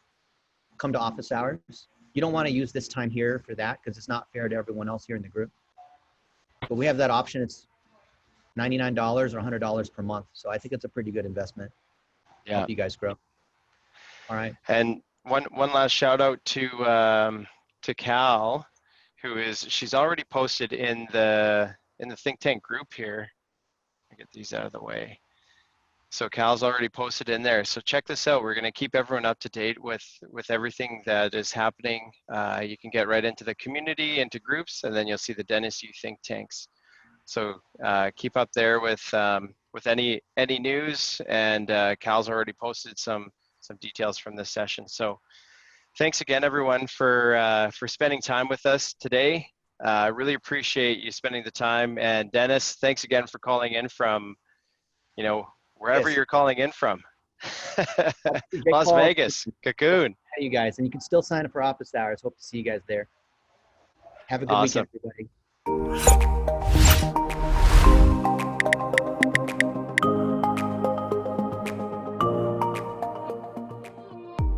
come to office hours. You don't want to use this time here for that because it's not fair to everyone else here in the group. But we have that option. It's $99 or $100 per month. So I think it's a pretty good investment. Yeah. Help you guys grow. All right. And one last shout out to Cal, she's already posted in the the think tank group here. I'll get these out of the way. So Cal's already posted in there. So check this out. We're going to keep everyone up to date with everything that is happening. You can get right into the community, into groups, and then you'll see the Dennis U think tanks. So keep up there with any news. And Cal's already posted some details from this session. So thanks again, everyone, for spending time with us today. I really appreciate you spending the time. And Dennis, thanks again for calling in from, wherever you're calling in from. Las Vegas, Cocoon. Hey, you guys, and you can still sign up for office hours. Hope to see you guys there. Have a good weekend, everybody.